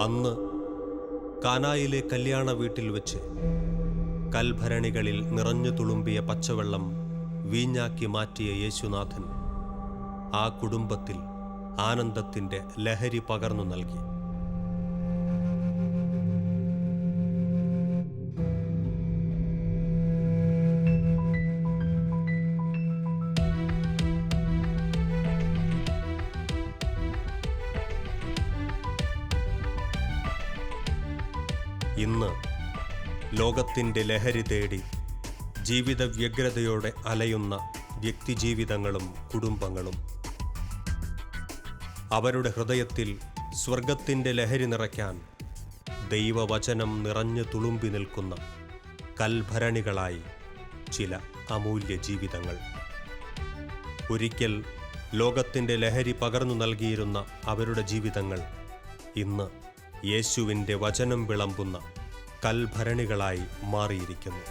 അന്ന് കാനായിലെ കല്യാണ വീട്ടിൽ വെച്ച് കൽഭരണികളിൽ നിറഞ്ഞു തുളുമ്പിയ പച്ചവെള്ളം വീഞ്ഞാക്കി മാറ്റിയ യേശുനാഥൻ ആ കുടുംബത്തിൽ ആനന്ദത്തിൻ്റെ ലഹരി പകർന്നു നൽകി. ഇന്ന് ലോകത്തിൻ്റെ ലഹരി തേടി ജീവിത വ്യഗ്രതയോടെ അലയുന്ന വ്യക്തിജീവിതങ്ങളും കുടുംബങ്ങളും അവരുടെ ഹൃദയത്തിൽ സ്വർഗത്തിൻ്റെ ലഹരി നിറയ്ക്കാൻ ദൈവവചനം നിറഞ്ഞു തുളുമ്പി നിൽക്കുന്ന കൽഭരണികളായി ചില അമൂല്യ ജീവിതങ്ങൾ. ഒരിക്കൽ ലോകത്തിൻ്റെ ലഹരി പകർന്നു നൽകിയിരുന്ന അവരുടെ ജീവിതങ്ങൾ ഇന്ന് യേശുവിൻ്റെ വചനം വിളമ്പുന്ന കൽഭരണികളായി മാറിയിരിക്കുന്നു.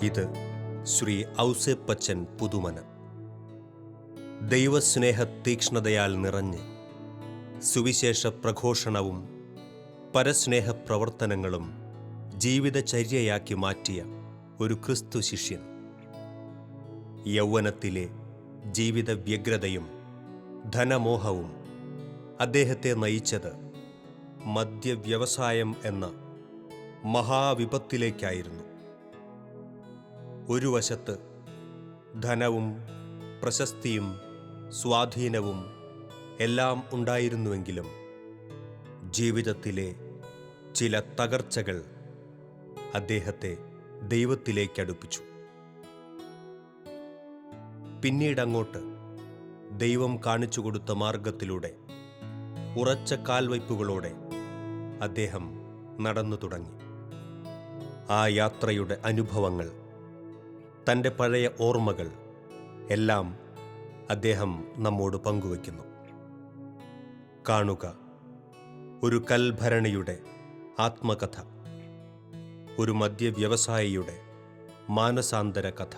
ഇത് ശ്രീ ഔസേപ്പച്ചൻ പുതുമന. ദൈവസ്നേഹ തീക്ഷ്ണതയാൽ നിറഞ്ഞ് സുവിശേഷ പ്രഘോഷണവും പരസ്നേഹ പ്രവർത്തനങ്ങളും ജീവിതചര്യയാക്കി മാറ്റിയ ഒരു ക്രിസ്തു ശിഷ്യൻ. യൗവനത്തിലെ ജീവിത വ്യഗ്രതയും ധനമോഹവും അദ്ദേഹത്തെ നയിച്ചത് മദ്യവ്യവസായം എന്ന മഹാവിപത്തിലേക്കായിരുന്നു. ഒരു വശത്ത് ധനവും പ്രശസ്തിയും സ്വാധീനവും എല്ലാം ഉണ്ടായിരുന്നുവെങ്കിലും ജീവിതത്തിലെ ചില തകർച്ചകൾ അദ്ദേഹത്തെ ദൈവത്തിലേക്കടുപ്പിച്ചു. പിന്നീടങ്ങോട്ട് ദൈവം കാണിച്ചു കൊടുത്ത മാർഗത്തിലൂടെ ഉറച്ച കാൽവയ്പ്പുകളോടെ അദ്ദേഹം നടന്നു തുടങ്ങി. ആ യാത്രയുടെ അനുഭവങ്ങൾ, തൻ്റെ പഴയ ഓർമ്മകൾ എല്ലാം അദ്ദേഹം നമ്മോട് പങ്കുവയ്ക്കുന്നു. കാണുക, ഒരു കൽഭരണിയുടെ ആത്മകഥ, ഒരു മദ്യവ്യവസായിയുടെ മാനസാന്തര കഥ.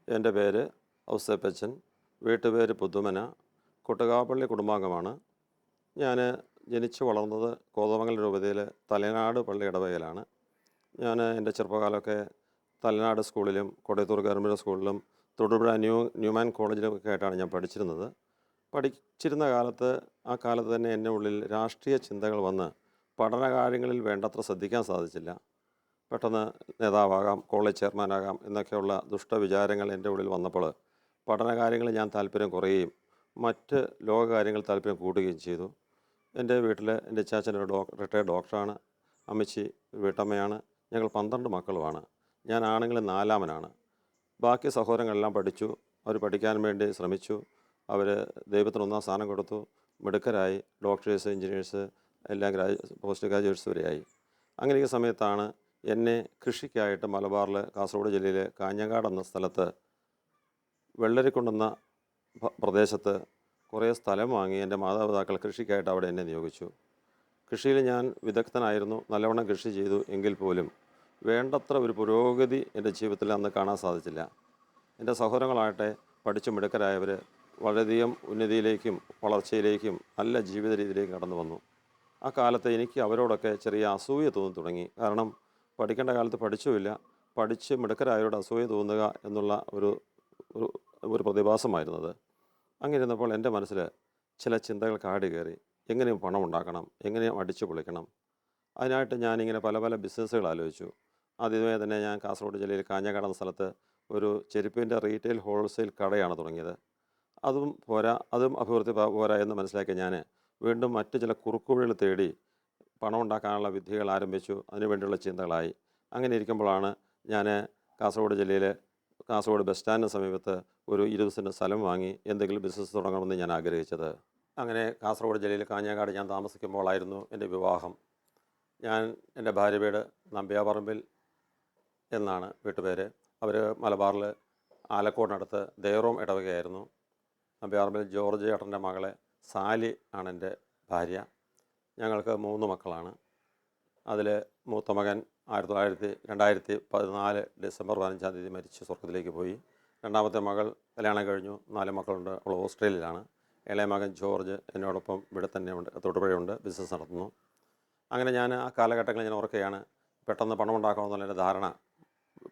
എൻ്റെ പേര് ഔസേപ്പച്ചൻ, വീട്ടുപേര് പുതുമന, കൊട്ടുകാപ്പള്ളി കുടുംബാംഗമാണ്. ഞാൻ ജനിച്ചു വളർന്നത് കോതമംഗലം രൂപതയിൽ തലനാട് പള്ളി ഇടവകയിലാണ്. ഞാൻ എൻ്റെ ചെറുപ്പകാലമൊക്കെ തലനാട് സ്കൂളിലും കൊടയത്തൂർ ഗവൺമെൻറ് സ്കൂളിലും തൊടുപുഴ ന്യൂമാൻ കോളേജിലൊക്കെ ആയിട്ടാണ് ഞാൻ പഠിച്ചിരുന്നത്. പഠിച്ചിരുന്ന കാലത്ത് ആ കാലത്ത് തന്നെ എൻ്റെ ഉള്ളിൽ രാഷ്ട്രീയ ചിന്തകൾ വന്ന് പഠനകാര്യങ്ങളിൽ വേണ്ടത്ര ശ്രദ്ധിക്കാൻ സാധിച്ചില്ല. പെട്ടെന്ന് നേതാവാകാം, കോളേജ് ചെയർമാനാകാം എന്നൊക്കെയുള്ള ദുഷ്ടവിചാരങ്ങൾ എൻ്റെ ഉള്ളിൽ വന്നപ്പോൾ പഠനകാര്യങ്ങളിൽ ഞാൻ താല്പര്യം കുറയുകയും മറ്റ് ലോകകാര്യങ്ങൾ താല്പര്യം കൂടുകയും ചെയ്തു. എൻ്റെ വീട്ടിൽ എൻ്റെ ചാച്ചൻ ഒരു റിട്ടയർഡ് ഡോക്ടറാണ്, അമ്മച്ചി വീട്ടമ്മയാണ്, ഞങ്ങൾ 12 മക്കളുമാണ്. ഞാൻ ആണെങ്കിൽ 4-മനാണ്. ബാക്കി സഹോദരങ്ങളെല്ലാം പഠിച്ചു, അവർ പഠിക്കാൻ വേണ്ടി ശ്രമിച്ചു. അവർ ദൈവത്തിന് 1-ാം സ്ഥാനം കൊടുത്തു, മിടുക്കരായി, ഡോക്ടേഴ്സ്, എൻജിനീയേഴ്സ് എല്ലാം പോസ്റ്റ് ഗ്രാജുവേറ്റ്സ് വരെയായി. അങ്ങനെ ഈ സമയത്താണ് എന്നെ കൃഷിക്കായിട്ട് മലബാറിൽ കാസർഗോഡ് ജില്ലയിലെ കാഞ്ഞങ്ങാട് എന്ന സ്ഥലത്ത് വെള്ളരിക്കുണ്ടെന്ന പ്രദേശത്ത് കുറേ സ്ഥലം വാങ്ങി എൻ്റെ മാതാപിതാക്കൾ കൃഷിക്കായിട്ട് അവിടെ എന്നെ നിയോഗിച്ചു. കൃഷിയിൽ ഞാൻ വിദഗ്ധനായിരുന്നു, നല്ലവണ്ണം കൃഷി ചെയ്തു. എങ്കിൽ പോലും വേണ്ടത്ര ഒരു പുരോഗതി എൻ്റെ ജീവിതത്തിൽ അന്ന് കാണാൻ സാധിച്ചില്ല. എൻ്റെ സഹോദരങ്ങളാകട്ടെ പഠിച്ച് മിടുക്കരായവർ വളരെയധികം ഉന്നതിയിലേക്കും വളർച്ചയിലേക്കും നല്ല ജീവിത രീതിയിലേക്കും കടന്നു വന്നു. ആ കാലത്ത് എനിക്ക് അവരോടൊക്കെ ചെറിയ അസൂയ തോന്നി തുടങ്ങി. കാരണം പഠിക്കേണ്ട കാലത്ത് പഠിച്ചുമില്ല, പഠിച്ച് മിടുക്കരായവരോട് അസൂയ തോന്നുക എന്നുള്ള ഒരു ഒരു ഒരു പ്രതിഭാസമായിരുന്നത്. അങ്ങനെ ഇരുന്നപ്പോൾ എൻ്റെ മനസ്സിൽ ചില ചിന്തകൾ കാട് കയറി. എങ്ങനെയും പണം ഉണ്ടാക്കണം, എങ്ങനെയും അടിച്ചു പൊളിക്കണം. അതിനായിട്ട് ഞാനിങ്ങനെ പല പല ബിസിനസ്സുകൾ ആലോചിച്ചു. ആദ്യമേ തന്നെ ഞാൻ കാസർഗോഡ് ജില്ലയിൽ കാഞ്ഞങ്ങാട് എന്ന സ്ഥലത്ത് ഒരു ചെരുപ്പിൻ്റെ റീറ്റെയിൽ ഹോൾസെയിൽ കടയാണ് തുടങ്ങിയത്. അതും അഭിവൃദ്ധി പോരാ എന്ന് മനസ്സിലാക്കിയ ഞാൻ വീണ്ടും മറ്റ് ചില കുറുക്കുവഴികൾ തേടി പണം ഉണ്ടാക്കാനുള്ള വിദ്യകൾ ആരംഭിച്ചു. അതിനുവേണ്ടിയുള്ള ചിന്തകളായി. അങ്ങനെ ഇരിക്കുമ്പോഴാണ് ഞാൻ കാസർഗോഡ് ജില്ലയിൽ കാസർഗോഡ് ബസ് സ്റ്റാൻഡിന് സമീപത്ത് ഒരു 20 സെൻറ്റ് സ്ഥലം വാങ്ങി എന്തെങ്കിലും ബിസിനസ് തുടങ്ങണമെന്ന് ഞാൻ ആഗ്രഹിച്ചത്. അങ്ങനെ കാസർഗോഡ് ജില്ലയിൽ കാഞ്ഞങ്ങാട് ഞാൻ താമസിക്കുമ്പോഴായിരുന്നു എൻ്റെ വിവാഹം. എൻ്റെ ഭാര്യ വീട് നമ്പ്യാപറമ്പിൽ എന്നാണ് വീട്ടുപേര്. അവർ മലബാറിൽ ആലക്കോടിനടുത്ത് ദേവറോം ഇടവകയായിരുന്നു. നമ്പ്യാപറമ്പിൽ ജോർജ് ചേട്ടൻ്റെ മകളെ സാലി ആണ് എൻ്റെ ഭാര്യ. ഞങ്ങൾക്ക് 3 മക്കളാണ്. അതിൽ മൂത്ത മകൻ 2014 ഡിസംബർ 15-ാം തീയതി മരിച്ച് സ്വർഗത്തിലേക്ക് പോയി. രണ്ടാമത്തെ മകൾ കല്യാണം കഴിഞ്ഞു, 4 മക്കളുണ്ട്. അവൾ ഓസ്ട്രേലിയയിലാണ്. ഇളയ മകൻ ജോർജ് എന്നോടൊപ്പം ഇവിടെ തന്നെ ഉണ്ട്, തൊടുപുഴയുണ്ട്, ബിസിനസ് നടത്തുന്നു. അങ്ങനെ ഞാൻ ആ കാലഘട്ടങ്ങളിൽ ഞാൻ ഓർക്കുകയാണ്, പെട്ടെന്ന് പണം ഉണ്ടാക്കാമെന്നുള്ള എൻ്റെ ധാരണ.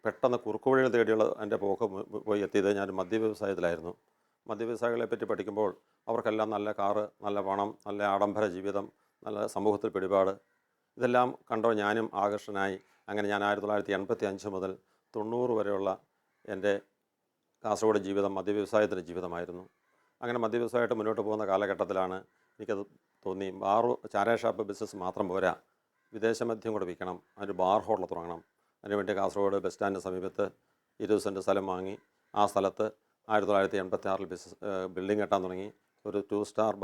പെട്ടെന്ന് കുറുക്കുവഴികൾ തേടിയുള്ള എൻ്റെ പോക്ക് പോയി എത്തിയത് ഞാൻ മദ്യവ്യവസായത്തിലായിരുന്നു. മദ്യവ്യവസായികളെ പറ്റി പഠിക്കുമ്പോൾ അവർക്കെല്ലാം നല്ല കാറ്, നല്ല പണം, നല്ല ആഡംബര ജീവിതം, നല്ല സമൂഹത്തിൽ പിടിപാട്, ഇതെല്ലാം കണ്ടോ ഞാനും ആകർഷനായി. അങ്ങനെ ഞാൻ 1985 മുതൽ 90 വരെയുള്ള എൻ്റെ കാസർഗോഡ് ജീവിതം മദ്യവ്യവസായത്തിൻ്റെ ജീവിതമായിരുന്നു. അങ്ങനെ മദ്യവ്യവസായമായിട്ട് മുന്നോട്ട് പോകുന്ന കാലഘട്ടത്തിലാണ് എനിക്കത് തോന്നി, ചാരായ ഷാപ്പ് ബിസിനസ് മാത്രം പോരാ, വിദേശ മദ്യം കൂടെ വിൽക്കണം, അതിന് ബാർ ഹോട്ടൽ തുടങ്ങണം. അതിനുവേണ്ടി കാസർഗോഡ് ബസ് സ്റ്റാൻഡിന് സമീപത്ത് 20 സെൻറ്റ് സ്ഥലം വാങ്ങി. ആ സ്ഥലത്ത് 1986 ബിൽഡിംഗ് കെട്ടാൻ തുടങ്ങി. ഒരു 2 സ്റ്റാർ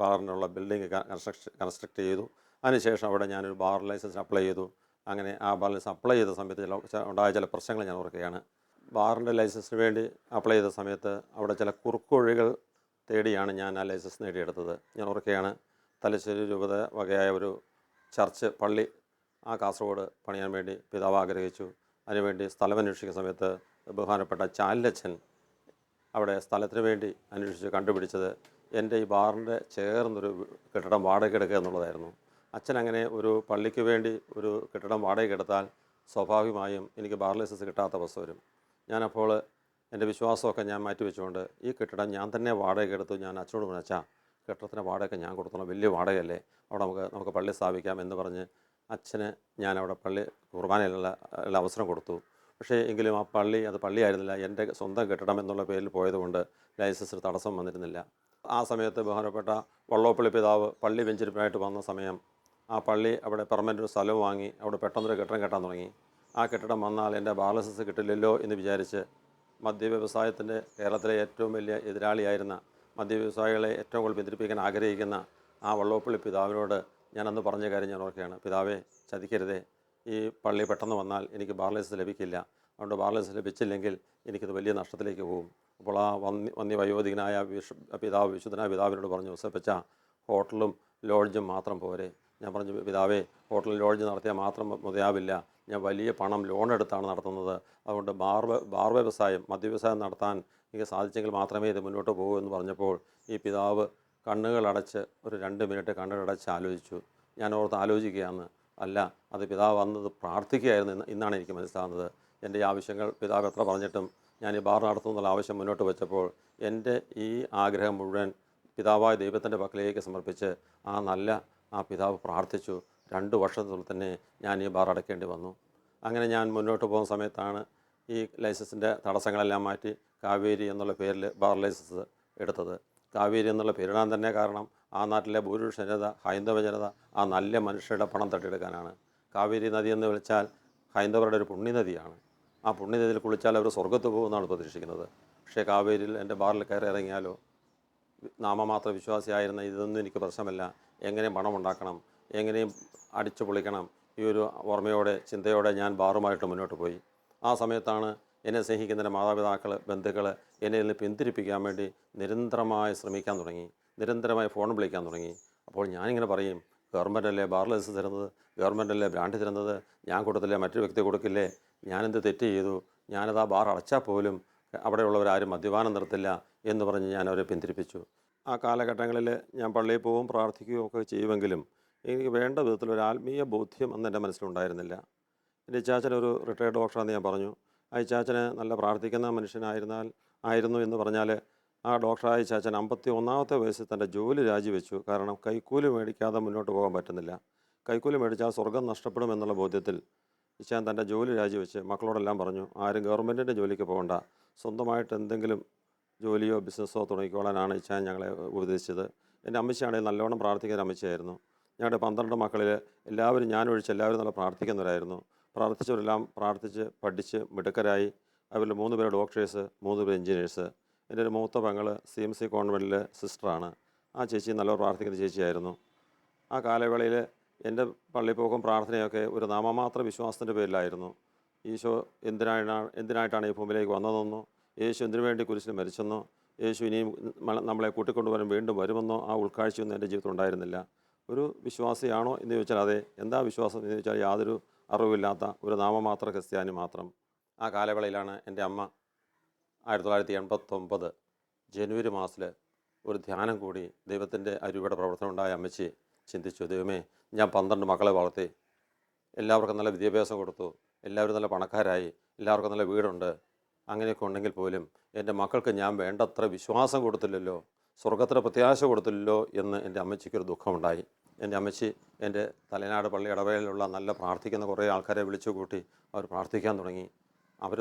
ബാറിനുള്ള ബിൽഡിംഗ് കൺസ്ട്രക്ട് ചെയ്തു. അതിനുശേഷം അവിടെ ഞാനൊരു ബാർ ലൈസൻസ് അപ്ലൈ ചെയ്തു. അങ്ങനെ ആ ബാർ ലൈസൻസ് അപ്ലൈ ചെയ്ത സമയത്ത് ഉണ്ടായ ചില പ്രശ്നങ്ങൾ ഞാൻ ഓർക്കുകയാണ്. ബാറിൻ്റെ ലൈസൻസിന് വേണ്ടി അപ്ലൈ ചെയ്ത സമയത്ത് അവിടെ ചില കുറുക്കുവഴികൾ തേടിയാണ് ഞാൻ ആ ലൈസൻസ് നേടിയെടുത്തത്. ഞാൻ ഓർക്കുകയാണ്, തലശ്ശേരി രൂപത വകയായ ഒരു ചർച്ച് പള്ളി ആ കാസർഗോഡ് പണിയാൻ വേണ്ടി പിതാവ് ആഗ്രഹിച്ചു. അതിനുവേണ്ടി സ്ഥലം അന്വേഷിക്കുന്ന സമയത്ത് ബഹുമാനപ്പെട്ട ചാലച്ചൻ അവിടെ സ്ഥലത്തിന് വേണ്ടി അന്വേഷിച്ച് കണ്ടുപിടിച്ചത് എൻ്റെ ഈ ബാറിൻ്റെ ചേർന്നൊരു കെട്ടിടം വാടകയ്ക്ക് എടുക്കുക എന്നുള്ളതായിരുന്നു. അച്ഛൻ അങ്ങനെ ഒരു പള്ളിക്ക് വേണ്ടി ഒരു കെട്ടിടം വാടകയ്ക്ക് എടുത്താൽ സ്വാഭാവികമായും എനിക്ക് ബാർ ലൈസൻസ് കിട്ടാത്ത അവസ്ഥ വരും. ഞാനപ്പോൾ എൻ്റെ വിശ്വാസമൊക്കെ ഞാൻ മാറ്റിവെച്ചുകൊണ്ട് ഈ കെട്ടിടം ഞാൻ തന്നെ വാടകയ്ക്ക് എടുത്തു. ഞാൻ അച്ഛനോട് പറഞ്ഞു, അച്ഛാ കെട്ടിടത്തിന് വാടകയ്ക്ക് ഞാൻ കൊടുത്തോളാം, വലിയ വാടകയല്ലേ, അവിടെ നമുക്ക് പള്ളി സ്ഥാപിക്കാം എന്ന് പറഞ്ഞ് അച്ഛന് ഞാനവിടെ പള്ളി കുർബാനയിലുള്ള അവസരം കൊടുത്തു. പക്ഷേ എങ്കിലും ആ അത് പള്ളിയായിരുന്നില്ല, എൻ്റെ സ്വന്തം കെട്ടിടം എന്നുള്ള പേരിൽ പോയതുകൊണ്ട് ലൈസൻസിന് തടസ്സം വന്നിരുന്നില്ല. ആ സമയത്ത് ബഹുമാനപ്പെട്ട വള്ളോപ്പള്ളി പിതാവ് പള്ളി വെഞ്ചരിപ്പിനായിട്ട് വന്ന സമയം ആ പള്ളി അവിടെ പെർമനൻ്റ് ഒരു സ്ഥലം വാങ്ങി അവിടെ പെട്ടെന്നൊരു കെട്ടിടം കെട്ടാൻ തുടങ്ങി. ആ കെട്ടിടം വന്നാൽ എൻ്റെ ബാർ ലൈസൻസ് കിട്ടില്ലല്ലോ എന്ന് വിചാരിച്ച് മദ്യവ്യവസായത്തിൻ്റെ കേരളത്തിലെ ഏറ്റവും വലിയ എതിരാളിയായിരുന്ന മദ്യവ്യവസായികളെ ഏറ്റവും കൂടുതൽ ബന്ധിപ്പിക്കാൻ ആഗ്രഹിക്കുന്ന ആ വള്ളോപ്പള്ളി പിതാവിനോട് ഞാനന്ന് പറഞ്ഞ കാര്യം ഞാൻ ഓർക്കുകയാണ്, പിതാവേ ചതിക്കരുതേ, ഈ പള്ളി പെട്ടെന്ന് വന്നാൽ എനിക്ക് ബാർ ലൈസൻസ് ലഭിക്കില്ല, അതുകൊണ്ട് ബാർ ലൈസൻസ് ലഭിച്ചില്ലെങ്കിൽ എനിക്കിത് വലിയ നഷ്ടത്തിലേക്ക് പോകും. അപ്പോൾ ആ വന്യവയോധികനായ പിതാവ് വിശുദ്ധനായ പിതാവിനോട് പറഞ്ഞു, യോസേപ്പച്ച ഹോട്ടലും ലോഡ്ജും മാത്രം പോരെ. ഞാൻ പറഞ്ഞു, പിതാവേ ഹോട്ടലും ലോഡ്ജ് നടത്തിയാൽ മാത്രം മതിയാവില്ല, ഞാൻ വലിയ പണം ലോൺ എടുത്താണ് നടത്തുന്നത്, അതുകൊണ്ട് ബാർ വ്യവസായം മദ്യവ്യവസായം നടത്താൻ എനിക്ക് സാധിച്ചെങ്കിൽ മാത്രമേ ഇത് മുന്നോട്ട് പോകൂ എന്ന് പറഞ്ഞപ്പോൾ ഈ പിതാവ് കണ്ണുകളടച്ച് ഒരു 2 മിനിറ്റ് കണ്ണുകളടച്ച് ആലോചിച്ചു. ഞാൻ ഓർത്ത് ആലോചിക്കുകയാണ്, അല്ല അത് പിതാവ് വന്നത് പ്രാർത്ഥിക്കുകയായിരുന്നു ഇന്നാണ് എനിക്ക് മനസ്സിലാകുന്നത്. എൻ്റെ ഈ ആവശ്യങ്ങൾ പിതാവ് എത്ര പറഞ്ഞിട്ടും ഞാൻ ഈ ബാർ നടത്തുന്നുള്ള ആവശ്യം മുന്നോട്ട് വെച്ചപ്പോൾ എൻ്റെ ഈ ആഗ്രഹം മുഴുവൻ പിതാവായ ദൈവത്തിൻ്റെ പക്കലേക്ക് സമർപ്പിച്ച് ആ പിതാവ് പ്രാർത്ഥിച്ചു. 2 വർഷത്തിനുള്ളിൽ തന്നെ ഞാൻ ഈ ബാർ അടയ്ക്കേണ്ടി വന്നു. അങ്ങനെ ഞാൻ മുന്നോട്ട് പോകുന്ന സമയത്താണ് ഈ ലൈസൻസിൻ്റെ തടസ്സങ്ങളെല്ലാം മാറ്റി കാവേരി എന്നുള്ള പേരിൽ ബാർ ലൈസൻസ് എടുത്തത്. കാവേരി എന്നുള്ള പേരിടാൻ തന്നെ കാരണം ആ നാട്ടിലെ ഭൂരിപക്ഷ ജനത, ഹൈന്ദവ ജനത ആ നല്ല മനുഷ്യരുടെ പണം തട്ടിയെടുക്കാനാണ്. കാവേരി നദി എന്ന് വിളിച്ചാൽ ഹൈന്ദവരുടെ ഒരു പുണ്യനദിയാണ്. ആ പുണ്യനദിയിൽ കുളിച്ചാൽ അവർ സ്വർഗ്ഗത്ത് പോകുമെന്നാണ് പ്രതീക്ഷിക്കുന്നത്. പക്ഷേ കാവേരിയിൽ എൻ്റെ ബാറിൽ കയറി ഇറങ്ങിയാലോ, നാമമാത്ര വിശ്വാസിയായിരുന്ന ഇതൊന്നും എനിക്ക് പ്രശ്നമല്ല, എങ്ങനെയും പണമുണ്ടാക്കണം, എങ്ങനെയും അടിച്ചു പൊളിക്കണം, ഈ ഒരു ഓർമ്മയോടെ ചിന്തയോടെ ഞാൻ ബാറുമായിട്ട് മുന്നോട്ട് പോയി. ആ സമയത്താണ് എന്നെ സ്നേഹിക്കുന്ന മാതാപിതാക്കൾ, ബന്ധുക്കൾ എന്നെ നിന്ന് പിന്തിരിപ്പിക്കാൻ വേണ്ടി നിരന്തരമായി ശ്രമിക്കാൻ തുടങ്ങി, നിരന്തരമായി ഫോൺ വിളിക്കാൻ തുടങ്ങി. അപ്പോൾ ഞാനിങ്ങനെ പറയും, ഗവൺമെൻറ്റല്ലേ ബാർ ലൈസൻസ് തരുന്നത്, ഗവൺമെൻറ്റല്ലേ ബ്രാൻഡ് തരുന്നത്, ഞാൻ കൊടുത്തില്ലേ മറ്റൊരു വ്യക്തി കൊടുക്കില്ലേ, ഞാനെന്ത് തെറ്റ് ചെയ്തു, ഞാനത് ആ ബാർ അടച്ചാൽ പോലും അവിടെയുള്ളവരാരും മദ്യപാനം നിർത്തില്ല എന്ന് പറഞ്ഞ് ഞാൻ അവരെ പിന്തിരിപ്പിച്ചു. ആ കാലഘട്ടങ്ങളിൽ ഞാൻ പള്ളിയിൽ പോവും പ്രാർത്ഥിക്കുകയും ഒക്കെ ചെയ്യുമെങ്കിലും എനിക്ക് വേണ്ട വിധത്തിലൊരു ആത്മീയ ബോധ്യം അന്ന് എൻ്റെ മനസ്സിലുണ്ടായിരുന്നില്ല. എൻ്റെ ഇച്ചാച്ചൻ ഒരു റിട്ടയർഡ് ഡോക്ടറാണെന്ന് ഞാൻ പറഞ്ഞു. ആ ഇച്ചാച്ചന് നല്ല പ്രാർത്ഥിക്കുന്ന ആയിരുന്നു എന്ന് പറഞ്ഞാൽ ആ ഡോക്ടറായ ഇച്ചാച്ചൻ 51-ാമത്തെ വയസ്സിൽ തൻ്റെ ജോലി രാജിവെച്ചു. കാരണം കൈക്കൂലി മേടിക്കാതെ മുന്നോട്ട് പോകാൻ പറ്റുന്നില്ല. കൈക്കൂലി മേടിച്ചാൽ സ്വർഗം നഷ്ടപ്പെടും എന്നുള്ള ബോധ്യത്തിൽ ഇച്ചാൻ തൻ്റെ ജോലി രാജിവെച്ച് മക്കളോടെല്ലാം പറഞ്ഞു, ആരും ഗവൺമെൻറ്റിൻ്റെ ജോലിക്ക് പോകണ്ട, സ്വന്തമായിട്ട് എന്തെങ്കിലും ജോലിയോ ബിസിനസ്സോ തുടങ്ങിക്കോളാനാണ് ഇച്ചാൻ ഞങ്ങളെ ഉപദേശിച്ചത്. എൻ്റെ അമ്മച്ചിയാണെങ്കിൽ നല്ലോണം പ്രാർത്ഥിക്കുന്ന അമ്മച്ചിയായിരുന്നു. ഞങ്ങളുടെ 12 മക്കളിൽ എല്ലാവരും ഞാനൊഴിച്ച് എല്ലാവരും നല്ല പ്രാർത്ഥിക്കുന്നവരായിരുന്നു. പ്രാർത്ഥിച്ചവരെല്ലാം പ്രാർത്ഥിച്ച് പഠിച്ച് മിടുക്കരായി. അവരിൽ 3 പേര് ഡോക്ടേഴ്സ്, 3 പേര് എഞ്ചിനീയേഴ്സ്. എൻ്റെ ഒരു മൂത്ത പെങ്ങൾ CMC കോൺവെൻറ്റിലെ സിസ്റ്ററാണ്. ആ ചേച്ചി നല്ലോണം പ്രാർത്ഥിക്കുന്ന ചേച്ചിയായിരുന്നു. ആ കാലവേളയിൽ എൻ്റെ പള്ളിപ്പോക്കും പ്രാർത്ഥനയൊക്കെ ഒരു നാമമാത്ര വിശ്വാസത്തിൻ്റെ പേരിലായിരുന്നു. ഈശോ എന്തിനായിട്ടാണ് ഈ ഭൂമിയിലേക്ക് വന്നതെന്നോ, യേശു എന്തിനു വേണ്ടി കുരിശിൽ മരിച്ചെന്നോ, യേശു ഇനിയും നമ്മളെ കൂട്ടിക്കൊണ്ടുവരാൻ വീണ്ടും വരുമെന്നോ ആ ഉൾക്കാഴ്ചയൊന്നും എൻ്റെ ജീവിതത്തിൽ ഉണ്ടായിരുന്നില്ല. ഒരു വിശ്വാസിയാണോ എന്ന് ചോദിച്ചാൽ അതെ. എന്താ വിശ്വാസം എന്ന് ചോദിച്ചാൽ യാതൊരു അറിവില്ലാത്ത ഒരു നാമമാത്ര ക്രിസ്ത്യാനി മാത്രം. ആ കാലവേളയിലാണ് എൻ്റെ അമ്മ 1989 ജനുവരി മാസത്തിൽ ഒരു ധ്യാനം കൂടി ദൈവത്തിൻ്റെ അരുവിയുടെ പ്രവർത്തനം ഉണ്ടായ അമ്മച്ചി ചിന്തിച്ചു, ദൈവമേ, ഞാൻ 12 മക്കളെ വളർത്തി, എല്ലാവർക്കും നല്ല വിദ്യാഭ്യാസം കൊടുത്തു, എല്ലാവരും നല്ല പണക്കാരായി, എല്ലാവർക്കും നല്ല വീടുണ്ട്, അങ്ങനെയൊക്കെ ഉണ്ടെങ്കിൽ പോലും എൻ്റെ മക്കൾക്ക് ഞാൻ വേണ്ടത്ര വിശ്വാസം കൊടുത്തില്ലല്ലോ, സ്വർഗത്തിന് പ്രത്യാശ കൊടുത്തില്ലല്ലോ എന്ന് എൻ്റെ അമ്മച്ചിക്കൊരു ദുഃഖമുണ്ടായി. എൻ്റെ അമ്മച്ചി എൻ്റെ തലനാട് പള്ളി ഇടവേളയിലുള്ള നല്ല പ്രാർത്ഥിക്കുന്ന കുറേ ആൾക്കാരെ വിളിച്ചു കൂട്ടി അവർ പ്രാർത്ഥിക്കാൻ തുടങ്ങി. അവർ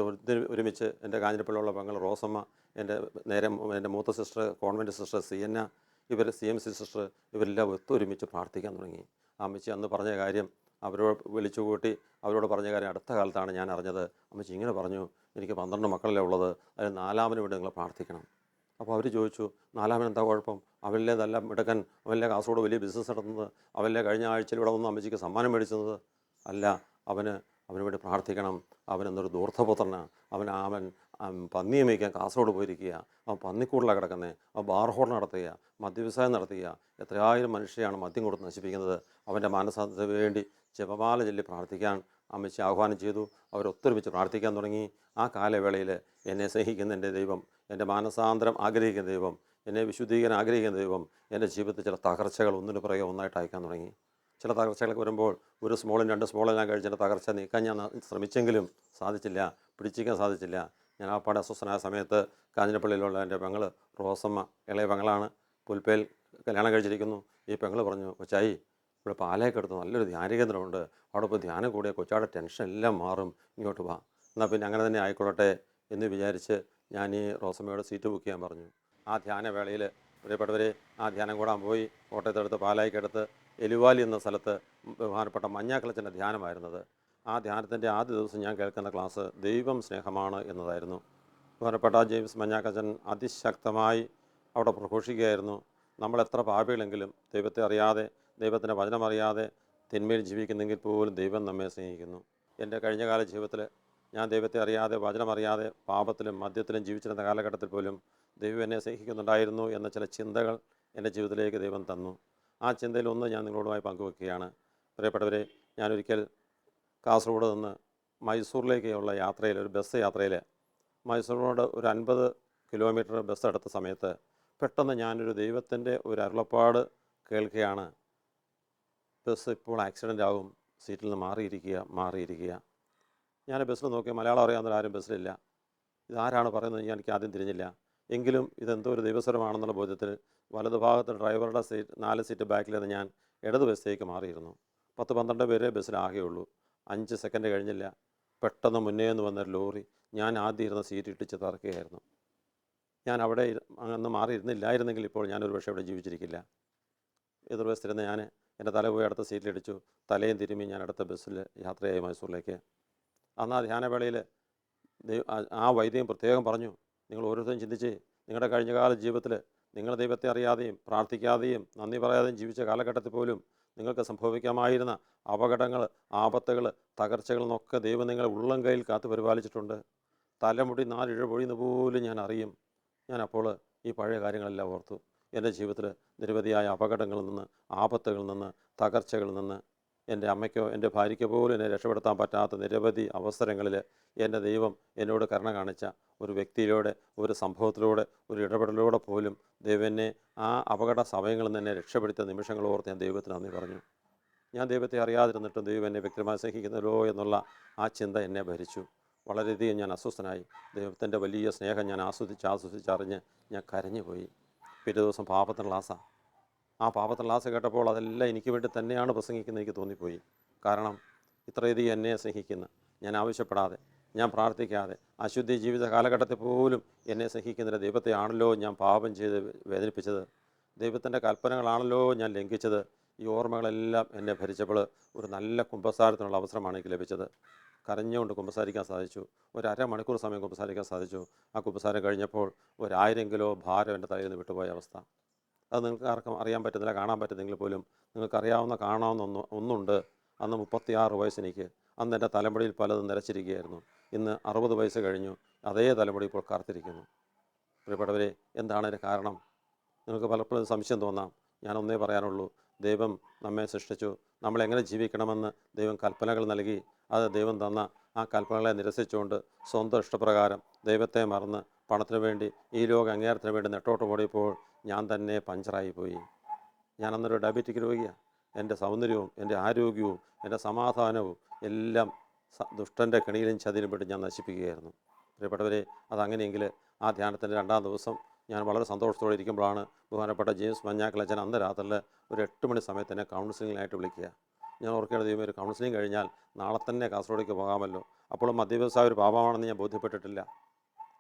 ഒരുമിച്ച് എൻ്റെ കാഞ്ഞിരപ്പള്ളിയുള്ള പെങ്ങൾ റോസമ്മ, എൻ്റെ മൂത്ത സിസ്റ്റർ കോൺവെൻറ്റ് സിസ്റ്റർ സിയന്ന, ഇവർ CMC സിസ്റ്റർ, ഇവരെല്ലാം ഒത്തൊരുമിച്ച് പ്രാർത്ഥിക്കാൻ തുടങ്ങി. അമ്മച്ചി അന്ന് പറഞ്ഞ കാര്യം അവരോട് വിളിച്ചു കൂട്ടി അവരോട് പറഞ്ഞ കാര്യം അടുത്ത കാലത്താണ് ഞാൻ അറിഞ്ഞത്. അമ്മച്ചി ഇങ്ങനെ പറഞ്ഞു, എനിക്ക് 12 മക്കളല്ലേ ഉള്ളത്, അതിൽ 4-മന് വേണ്ടി നിങ്ങൾ പ്രാർത്ഥിക്കണം. അപ്പോൾ അവർ ചോദിച്ചു, 4-മൻ എന്താ കുഴപ്പം, അവനിലെ നല്ല മിടുക്കൻ, അവനിലെ കാസർഗോഡ് വലിയ ബിസിനസ് നടത്തുന്നത്, അവനിലെ കഴിഞ്ഞ ആഴ്ചയിൽ ഇവിടെ വന്ന് അമ്മച്ചിക്ക് സമ്മാനം മേടിച്ചത്. അല്ല, അവന് വേണ്ടി പ്രാർത്ഥിക്കണം, അവനെന്നൊരു ധൂർത്തപുത്രനാണ്, അവൻ പന്നിയെ മേയ്ക്കാൻ കാസർഗോഡ് പോയിരിക്കുക, അവൻ പന്നിക്കൂടിലാണ് കിടക്കുന്നത്, അവൻ ബാർഹോൺ നടത്തുക, മദ്യവ്യവസായം നടത്തുക, എത്രയായിരം മനുഷ്യരെയാണ് മദ്യം കൊടുത്ത് നശിപ്പിക്കുന്നത്. അവൻ്റെ മാനസാന്തരത്തിന് വേണ്ടി ജപമാല ചൊല്ലി പ്രാർത്ഥിക്കാൻ അമ്മച്ചി ആഹ്വാനം ചെയ്തു. അവരൊത്തൊരുമിച്ച് പ്രാർത്ഥിക്കാൻ തുടങ്ങി. ആ കാലവേളയിൽ എന്നെ സ്നേഹിക്കുന്ന എൻ്റെ ദൈവം, എൻ്റെ മാനസാന്തരം ആഗ്രഹിക്കുന്ന ദൈവം, എന്നെ വിശുദ്ധീകരണം ആഗ്രഹിക്കുന്ന ദൈവം എൻ്റെ ജീവിതത്തിൽ ചില തകർച്ചകൾ ഒന്നിനു പുറകെ ഒന്നായിട്ട് അയക്കാൻ തുടങ്ങി. ചില തകർച്ചകളൊക്കെ വരുമ്പോൾ ഒരു സ്മോളും 2 സ്മോളും ഞാൻ കഴിച്ചിട്ട് തകർച്ച നീക്കാൻ ഞാൻ ശ്രമിച്ചെങ്കിലും സാധിച്ചില്ല, പിടിച്ചിരിക്കാൻ സാധിച്ചില്ല. ഞാൻ ആ പാടെ അസ്വസ്ഥനായ സമയത്ത് കാഞ്ഞിരപ്പള്ളിയിലുള്ള എൻ്റെ പെങ്ങൾ റോസമ്മ, ഇളയ പെങ്ങളാണ്, പുൽപ്പേൽ കല്യാണം കഴിച്ചിരിക്കുന്നു. ഈ പെങ്ങൾ പറഞ്ഞു, കൊച്ചായി, ഇവിടെ പാലയൊക്കെ എടുത്ത് നല്ലൊരു ധ്യാനകേന്ദ്രമുണ്ട്, അവിടെ ഇപ്പോൾ ധ്യാനം കൂടിയ കൊച്ചാടെ ടെൻഷൻ എല്ലാം മാറും, ഇങ്ങോട്ട് വാ. എന്നാൽ പിന്നെ അങ്ങനെ തന്നെ ആയിക്കൊള്ളട്ടെ എന്ന് വിചാരിച്ച് ഞാൻ ഈ റോസമ്മയോട് സീറ്റ് ബുക്ക് ചെയ്യാൻ പറഞ്ഞു. ആ ധ്യാനവേളയിൽ പ്രിയപ്പെട്ടവരെ ആ ധ്യാനം കൂടാൻ പോയി. കോട്ടയത്തെടുത്ത് പാലായിക്കടുത്ത് എലുവാലി എന്ന സ്ഥലത്ത് ബഹുമാനപ്പെട്ട മഞ്ഞാക്കളച്ചൻ്റെ ധ്യാനമായിരുന്നത്. ആ ധ്യാനത്തിൻ്റെ ആദ്യ ദിവസം ഞാൻ കേൾക്കുന്ന ക്ലാസ് ദൈവം സ്നേഹമാണ് എന്നതായിരുന്നു. ബഹുമാനപ്പെട്ട ജെയിംസ് മഞ്ഞാക്കച്ചൻ അതിശക്തമായി അവിടെ പ്രഘോഷിക്കുകയായിരുന്നു. നമ്മളെത്ര പാപികളെങ്കിലും ദൈവത്തെ അറിയാതെ, ദൈവത്തിൻ്റെ വചനമറിയാതെ തിന്മയിൽ ജീവിക്കുന്നെങ്കിൽ പോലും ദൈവം നമ്മെ സ്നേഹിക്കുന്നു. എൻ്റെ കഴിഞ്ഞകാല ജീവിതത്തിൽ ഞാൻ ദൈവത്തെ അറിയാതെ, വചനമറിയാതെ, പാപത്തിലും മദ്യത്തിലും ജീവിച്ചിരുന്ന കാലഘട്ടത്തിൽ പോലും ദൈവം എന്നെ സ്നേഹിക്കുന്നുണ്ടായിരുന്നു എന്ന ചില ചിന്തകൾ എൻ്റെ ജീവിതത്തിലേക്ക് ദൈവം തന്നു. ആ ചിന്തയിലൊന്ന് ഞാൻ നിങ്ങളോടുമായി പങ്കുവെക്കുകയാണ്. പ്രിയപ്പെട്ടവരെ, ഞാനൊരിക്കൽ കാസർഗോഡ് നിന്ന് മൈസൂറിലേക്കുള്ള യാത്രയിൽ, ഒരു ബസ് യാത്രയിൽ, മൈസൂറിനോട് ഒരു 50 കിലോമീറ്റർ ബസ് എടുത്ത സമയത്ത് പെട്ടെന്ന് ഞാനൊരു ദൈവത്തിൻ്റെ ഒരു അരുളപ്പാട് കേൾക്കുകയാണ്. ബസ് ഇപ്പോൾ ആക്സിഡൻ്റ് ആകും, സീറ്റിൽ നിന്ന് മാറിയിരിക്കുക. ഞാൻ ബസ്സിൽ നോക്കി, മലയാളം അറിയാവുന്ന ആരും ബസ്സിലില്ല. ഇതാരാണ് പറയുന്നത് എനിക്ക് ആദ്യം തിരിഞ്ഞില്ല. എങ്കിലും ഇതെന്തോ ഒരു ദൈവസ്വരമാണെന്നുള്ള ബോധ്യത്തിൽ വലതുഭാഗത്ത് ഡ്രൈവറുടെ 4 സീറ്റ് ബാക്കിൽ നിന്ന് ഞാൻ ഇടത് ബസ്സിലേക്ക് മാറിയിരുന്നു. 10-12 പേരെ ബസ്സിലാകെയുള്ളൂ. 5 സെക്കൻഡ് കഴിഞ്ഞില്ല, പെട്ടെന്ന് മുന്നേ നിന്ന് വന്നൊരു ലോറി ഞാൻ ആദ്യം ഇരുന്ന സീറ്റ് ഇട്ടിച്ച് തറക്കുകയായിരുന്നു. ഞാൻ അവിടെ അന്ന് മാറിയിരുന്നില്ലായിരുന്നെങ്കിൽ ഇപ്പോൾ ഞാനൊരു പക്ഷേ ഇവിടെ ജീവിച്ചിരിക്കില്ല. എതിർവശത്തിരുന്ന് ഞാൻ എൻ്റെ തല പോയി അടുത്ത സീറ്റിലിടിച്ചു. തലയും തിരുമ്മി ഞാൻ അടുത്ത ബസ്സിൽ യാത്രയായി മൈസൂറിലേക്ക്. അന്ന് ആ ധ്യാനവേളയിൽ ആ വൈദ്യം പ്രത്യേകം പറഞ്ഞു, നിങ്ങൾ ഓരോരുത്തരും ചിന്തിച്ച്, നിങ്ങളുടെ കഴിഞ്ഞകാല ജീവിതത്തിൽ നിങ്ങൾ ദൈവത്തെ അറിയാതെയും പ്രാർത്ഥിക്കാതെയും നന്ദി പറയാതെയും ജീവിച്ച കാലഘട്ടത്തിൽ പോലും നിങ്ങൾക്ക് സംഭവിക്കാമായിരുന്ന അപകടങ്ങൾ, ആപത്തുകൾ, തകർച്ചകൾ എന്നൊക്കെ ദൈവം നിങ്ങളെ ഉള്ളം കയ്യിൽ കാത്തു പരിപാലിച്ചിട്ടുണ്ട്. തലമുടി 4 ഇഴ പൊഴിയുന്ന പോലും ഞാൻ അറിയും. ഞാൻ അപ്പോൾ ഈ പഴയ കാര്യങ്ങളെല്ലാം ഓർത്തു. എൻ്റെ ജീവിതത്തിൽ നിരവധിയായ അപകടങ്ങളിൽ നിന്ന്, ആപത്തുകളിൽ നിന്ന്, തകർച്ചകളിൽ നിന്ന് എൻ്റെ അമ്മയ്ക്കോ എൻ്റെ ഭാര്യയ്ക്കോ പോലും എന്നെ രക്ഷപ്പെടുത്താൻ പറ്റാത്ത നിരവധി അവസരങ്ങളിൽ എൻ്റെ ദൈവം എന്നോട് കരുണ കാണിച്ച ഒരു വ്യക്തിയിലൂടെ, ഒരു സംഭവത്തിലൂടെ, ഒരു ഇടപെടലിലൂടെ പോലും ദൈവം എന്നെ ആ അപകട സമയങ്ങളിൽ നിന്ന് എന്നെ രക്ഷപ്പെടുത്തിയ നിമിഷങ്ങൾ ഓർത്ത് ഞാൻ ദൈവത്തിന് നന്ദി പറഞ്ഞു. ഞാൻ ദൈവത്തെ അറിയാതിരുന്നിട്ടും ദൈവം എന്നെ വ്യക്തിപരമായി സ്നേഹിക്കുന്നല്ലോ എന്നുള്ള ആ ചിന്ത എന്നെ ഭരിച്ചു. വളരെയധികം ഞാൻ അസ്വസ്ഥനായി. ദൈവത്തിൻ്റെ വലിയ സ്നേഹം ഞാൻ ആസ്വദിച്ചറിഞ്ഞ് ഞാൻ കരഞ്ഞുപോയി. പിറ്റേ ദിവസം പാപത്തിൻ്റെ ക്ലാസ്സാണ്. ആ പാപത്തിൻ്റെ ക്ലാസ് കേട്ടപ്പോൾ അതെല്ലാം എനിക്ക് വേണ്ടി തന്നെയാണ് പ്രസംഗിക്കുന്നത് എനിക്ക് തോന്നിപ്പോയി. കാരണം ഇത്രയധികം എന്നെ സ്നേഹിക്കുന്ന, ഞാൻ ആവശ്യപ്പെടാതെ, ഞാൻ പ്രാർത്ഥിക്കാതെ, അശുദ്ധി ജീവിത കാലഘട്ടത്തിൽ പോലും എന്നെ സ്നേഹിക്കുന്ന ദൈവത്തെ ആണല്ലോ ഞാൻ പാപം ചെയ്ത് വേദനിപ്പിച്ചത്. ദൈവത്തിൻ്റെ കൽപ്പനകളാണല്ലോ ഞാൻ ലംഘിച്ചത്. ഈ ഓർമ്മകളെല്ലാം എന്നെ ഭരിച്ചപ്പോൾ ഒരു നല്ല കുമ്പസാരത്തിനുള്ള അവസരമാണ് എനിക്ക് ലഭിച്ചത്. കരഞ്ഞുകൊണ്ട് കുമ്പസാരിക്കാൻ സാധിച്ചു. ഒരു അരമണിക്കൂർ സമയം കുമ്പസാരിക്കാൻ സാധിച്ചു. ആ കുമ്പസാരം കഴിഞ്ഞപ്പോൾ 1000 കിലോ ഭാരം എൻ്റെ തലയിൽ നിന്ന് വിട്ടുപോയ അവസ്ഥ. അത് നിങ്ങൾക്ക് ആർക്കും അറിയാൻ പറ്റുന്നില്ല, കാണാൻ പറ്റുന്നെങ്കിൽ പോലും നിങ്ങൾക്കറിയാവുന്ന കാണാവുന്ന ഒന്നുണ്ട്. അന്ന് 36 വയസ്സെനിക്ക്. അന്ന് എൻ്റെ തലമുടിയിൽ പലതും നിരച്ചിരിക്കുകയായിരുന്നു. ഇന്ന് 60 വയസ്സ് കഴിഞ്ഞു. അതേ തലമുടി ഇപ്പോൾ കറുത്തിരിക്കുന്നു. പ്രിയപ്പെട്ടവരെ, എന്താണ് അതിന് കാരണം? നിങ്ങൾക്ക് പലപ്പോഴും സംശയം തോന്നാം. ഞാനൊന്നേ പറയാനുള്ളൂ. ദൈവം നമ്മെ സൃഷ്ടിച്ചു. നമ്മളെങ്ങനെ ജീവിക്കണമെന്ന് ദൈവം കൽപ്പനകൾ നൽകി. അത് ദൈവം തന്ന ആ കൽപ്പനകളെ നിരസിച്ചുകൊണ്ട് സ്വന്തം ഇഷ്ടപ്രകാരം ദൈവത്തെ മറന്ന് പണത്തിന് വേണ്ടി ഈ ലോക അംഗീകാരത്തിന് വേണ്ടി നെട്ടോട്ട് ഓടിയപ്പോൾ ഞാൻ തന്നെ പഞ്ചറായി പോയി. ഞാനന്നൊരു ഡയബറ്റിക് രോഗിയാണ്. എൻ്റെ സൗന്ദര്യവും എൻ്റെ ആരോഗ്യവും എൻ്റെ സമാധാനവും എല്ലാം ദുഷ്ടൻ്റെ കെണിയിലും ചതിയിലും പെട്ട് ഞാൻ നശിപ്പിക്കുകയായിരുന്നു. പ്രിയപ്പെട്ടവരെ, അതങ്ങനെയെങ്കിൽ ആ ധ്യാനത്തിൻ്റെ 2-ാം ദിവസം ഞാൻ വളരെ സന്തോഷത്തോടെ ഇരിക്കുമ്പോഴാണ് ബഹുമാനപ്പെട്ട ജെയിംസ് മഞ്ഞാക്കലച്ചൻ അന്ന് രാത്രിയിൽ ഒരു 8 മണി സമയത്ത് എന്നെ കൗൺസിലിങ്ങിനായിട്ട് വിളിക്കുക. ഞാൻ ഓർക്കേണ്ട ദൈവം, ഒരു കൗൺസിലിംഗ് കഴിഞ്ഞാൽ നാളെ തന്നെ കാസർഗോഡേക്ക് പോകാമല്ലോ. അപ്പോഴും മദ്യവ്യവസായ ഒരു പാപമാണെന്ന് ഞാൻ ബോധ്യപ്പെട്ടിട്ടില്ല.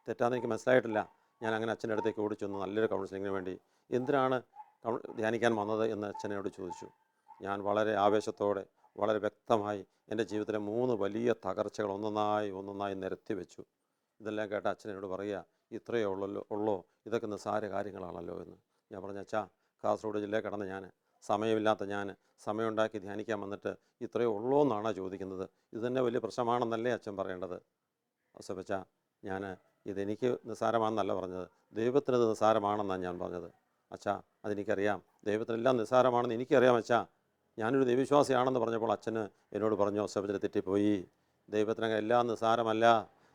തെറ്റാന്ന് എനിക്ക് മനസ്സിലായിട്ടില്ല. ഞാൻ അങ്ങനെ അച്ഛൻ്റെ അടുത്തേക്ക് ഓടിച്ചൊന്ന് നല്ലൊരു കൗൺസിലിങ്ങിന് വേണ്ടി. എന്തിനാണ് ധ്യാനിക്കാൻ വന്നത് എന്ന് അച്ഛനോട് ചോദിച്ചു. ഞാൻ വളരെ ആവേശത്തോടെ വളരെ വ്യക്തമായി എൻ്റെ ജീവിതത്തിലെ 3 വലിയ തകർച്ചകൾ ഒന്നൊന്നായി നിരത്തി വെച്ചു. ഇതെല്ലാം കേട്ട അച്ഛനോട് പറയുക, ഇത്രയേ ഉള്ളോ, ഇതൊക്കെ നിസ്സാര കാര്യങ്ങളാണല്ലോ എന്ന്. ഞാൻ പറഞ്ഞു, അച്ഛാ, കാസർഗോഡ് ജില്ലയിൽ കിടന്ന് ഞാൻ, സമയമില്ലാത്ത ഞാൻ, സമയമുണ്ടാക്കി ധ്യാനിക്കാൻ വന്നിട്ട് ഇത്രയേ ഉള്ളൂ എന്നാണോ ചോദിക്കുന്നത്? ഇത് തന്നെ വലിയ പ്രശ്നമാണെന്നല്ലേ അച്ഛൻ പറയേണ്ടത്? അസപ്പച്ച, ഇതെനിക്ക് നിസ്സാരമാണെന്നല്ല പറഞ്ഞത്, ദൈവത്തിനത് നിസ്സാരമാണെന്നാണ് ഞാൻ പറഞ്ഞത്. അച്ഛാ, അതെനിക്കറിയാം, ദൈവത്തിനെല്ലാം നിസ്സാരമാണെന്ന് എനിക്കറിയാം അച്ഛാ. ഞാനൊരു ദൈവവിശ്വാസിയാണെന്ന് പറഞ്ഞപ്പോൾ അച്ഛന് എന്നോട് പറഞ്ഞു, അസപ്പച്ചന് തെറ്റിപ്പോയി. ദൈവത്തിനങ്ങനെ എല്ലാം നിസ്സാരമല്ല.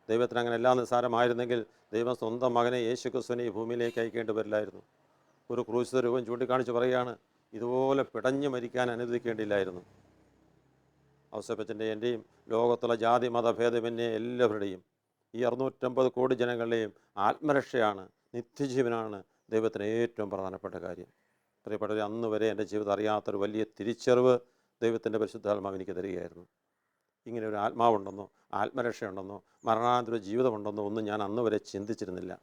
ദൈവത്തിനങ്ങനെ എല്ലാം നിസ്സാരമായിരുന്നെങ്കിൽ ദൈവം സ്വന്തം മകനെ യേശുക്രിസ്തുവിനെ ഈ ഭൂമിയിലേക്ക് അയക്കേണ്ടി വരില്ലായിരുന്നു. ഒരു ക്രൂശിത രൂപം ചൂണ്ടിക്കാണിച്ച് പറയുകയാണ്, ഇതുപോലെ പിടഞ്ഞു മരിക്കാൻ അനുവദിക്കേണ്ടിയില്ലായിരുന്നു. ഔസേപ്പച്ചൻ്റെ എൻ്റെയും ലോകത്തുള്ള ജാതി മതഭേദമന്യേ എല്ലാവരുടെയും ഈ 650 കോടി ജനങ്ങളുടെയും ആത്മരക്ഷയാണ്, നിത്യജീവനാണ് ദൈവത്തിന് ഏറ്റവും പ്രധാനപ്പെട്ട കാര്യം. പ്രിയപ്പെട്ടവരെ, അന്ന് വരെ എൻ്റെ ജീവിതം അറിയാത്തൊരു വലിയ തിരിച്ചറിവ് ദൈവത്തിൻ്റെ പരിശുദ്ധാത്മാവ് എനിക്ക് തരികയായിരുന്നു. ഇങ്ങനെ ഒരു ആത്മാവുണ്ടെന്നോ ആത്മരക്ഷയുണ്ടെന്നോ മരണാനന്തര ജീവിതമുണ്ടെന്നോ ഒന്നും ഞാൻ അന്ന് വരെ ചിന്തിച്ചിരുന്നില്ല.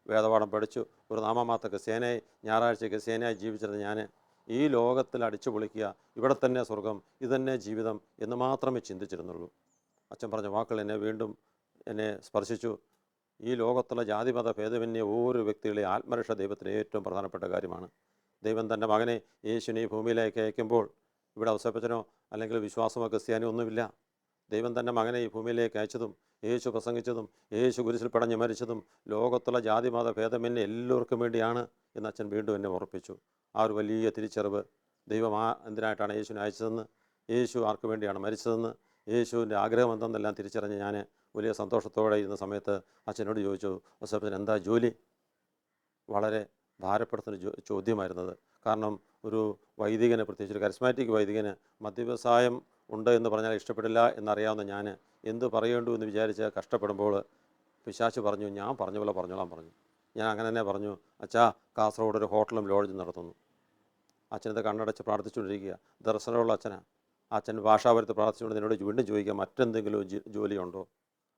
വേദപാഠം പഠിച്ചു ഒരു നാമമാത്ര ക്രിസ്ത്യാനായി ഞായറാഴ്ച ക്രിസ്ത്യാനായി ജീവിച്ചിരുന്ന ഞാൻ ഈ ലോകത്തിൽ അടിച്ചു പൊളിക്കുക, ഇവിടെ തന്നെ സ്വർഗം, ഇതന്നെ ജീവിതം എന്ന് മാത്രമേ ചിന്തിച്ചിരുന്നുള്ളൂ. അച്ഛൻ പറഞ്ഞ വാക്കുകൾ വീണ്ടും എന്നെ സ്പർശിച്ചു. ഈ ലോകത്തുള്ള ജാതിമത ഭേദമന്യേ ഓരോ വ്യക്തികളെ ആത്മരക്ഷ ദൈവത്തിന് ഏറ്റവും പ്രധാനപ്പെട്ട കാര്യമാണ്. ദൈവം തൻ്റെ മകനെ യേശുവിനെ ഈ ഭൂമിയിലേക്ക് അയക്കുമ്പോൾ ഇവിടെ ഔസേപ്പച്ചനോ അല്ലെങ്കിൽ വിശ്വാസമോ ക്രിസ്ത്യാനോ ഒന്നുമില്ല. ദൈവം തൻ്റെ മകനെ ഈ ഭൂമിയിലേക്ക് അയച്ചതും യേശു പ്രസംഗിച്ചതും യേശു കുരിശിൽ പടഞ്ഞു മരിച്ചതും ലോകത്തുള്ള ജാതിമത ഭേദമന്യേ എല്ലാവർക്കും വേണ്ടിയാണ് എന്ന് അച്ഛൻ വീണ്ടും എന്നെ ഓർപ്പിച്ചു. ആ ഒരു വലിയ തിരിച്ചറിവ്, ദൈവം എന്തിനായിട്ടാണ് യേശുവിനെ അയച്ചതെന്ന്, യേശു ആർക്ക് വേണ്ടിയാണ് മരിച്ചതെന്ന്, യേശുവിൻ്റെ ആഗ്രഹം എന്തെന്നെല്ലാം തിരിച്ചറിഞ്ഞ് ഞാൻ വലിയ സന്തോഷത്തോടെ ഇരുന്ന സമയത്ത് അച്ഛനോട് ചോദിച്ചു, ഔസേപ്പച്ചൻ എന്താ ജോലി? വളരെ ഭാരപ്പെടുത്തുന്ന ചോദ്യമായിരുന്നത്. കാരണം ഒരു വൈദികന്, പ്രത്യേകിച്ച് ഒരു കരിസ്മാറ്റിക് വൈദികന് മദ്യവ്യവസായം ഉണ്ട് എന്ന് പറഞ്ഞാൽ ഇഷ്ടപ്പെടില്ല എന്നറിയാവുന്ന ഞാൻ എന്ത് പറയേണ്ടു എന്ന് വിചാരിച്ച് കഷ്ടപ്പെടുമ്പോൾ പിശാച് പറഞ്ഞു, ഞാൻ പറഞ്ഞ പോലെ പറഞ്ഞോളാൻ പറഞ്ഞു. ഞാൻ അങ്ങനെ തന്നെ പറഞ്ഞു, അച്ഛാ, കാസർഗോഡ് ഒരു ഹോട്ടലും ലോഡ്ജും നടത്തുന്നു. അച്ഛനത് കണ്ണടച്ച് പ്രാർത്ഥിച്ചുകൊണ്ടിരിക്കുക. ദർശനമുള്ള അച്ഛനാണ്. അച്ഛൻ ഭാഷാപരത്ത് പ്രാർത്ഥിച്ചുകൊണ്ട് എന്നോട് വീണ്ടും ചോദിക്കുക, മറ്റെന്തെങ്കിലും ജോലിയുണ്ടോ?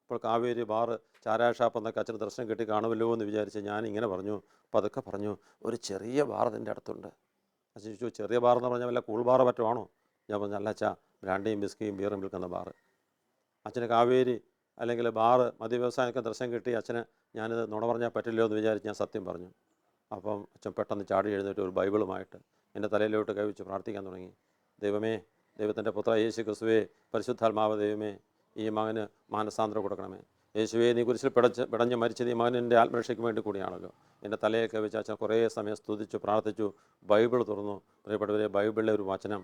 അപ്പോൾ കാവേരി ബാറ്, ചാരായ ഷാപ്പ് എന്നൊക്കെ അച്ഛന് ദർശനം കിട്ടി കാണുമല്ലോ എന്ന് വിചാരിച്ച് ഞാൻ ഇങ്ങനെ പറഞ്ഞു, പതുക്കെ പറഞ്ഞു, ഒരു ചെറിയ ബാർ എൻ്റെ അടുത്തുണ്ട്. അച്ഛൻ ചോദിച്ചു, ചെറിയ ബാർ എന്ന് പറഞ്ഞാൽ വല്ല കൂൾ ബാറ് മറ്റുമാണോ? ഞാൻ പറഞ്ഞു, അല്ല അച്ഛാ, ബ്രാൻഡിയും ബിസ്കിയും ബിയറും വിൽക്കുന്ന ബാറ്. അച്ഛന് കാവേരി അല്ലെങ്കിൽ ബാറ് മദ്യവ്യവസായമൊക്കെ ദർശനം കിട്ടി. അച്ഛന് ഞാനിത് നുണ പറഞ്ഞാൽ പറ്റില്ലോ എന്ന് വിചാരിച്ച് ഞാൻ സത്യം പറഞ്ഞു. അപ്പം അച്ഛൻ പെട്ടെന്ന് ചാടി എഴുന്നേറ്റ് ഒരു ബൈബിളുമായിട്ട് എൻ്റെ തലയിലോട്ട് കൈവച്ച് പ്രാർത്ഥിക്കാൻ തുടങ്ങി. ദൈവമേ, ദൈവത്തിൻ്റെ പുത്ര യേശു ക്രിസ്തുവേ, പരിശുദ്ധാത്മാവ് ദൈവമേ, ഈ മകന് മാനസാന്തരം കൊടുക്കണമേ. യേശുവേ, നീ കുരിശിൽ പിടഞ്ഞ് മരിച്ചത് ഈ മകനിൻ്റെ ആത്മരക്ഷയ്ക്ക് വേണ്ടി കൂടിയാണല്ലോ. എൻ്റെ തലയെ കൈവച്ച് അച്ഛൻ കുറേ സമയം സ്തുതിച്ചു പ്രാർത്ഥിച്ചു. ബൈബിൾ തുറന്നു. പ്രിയപ്പെട്ടവരെ, ബൈബിളിലെ ഒരു വചനം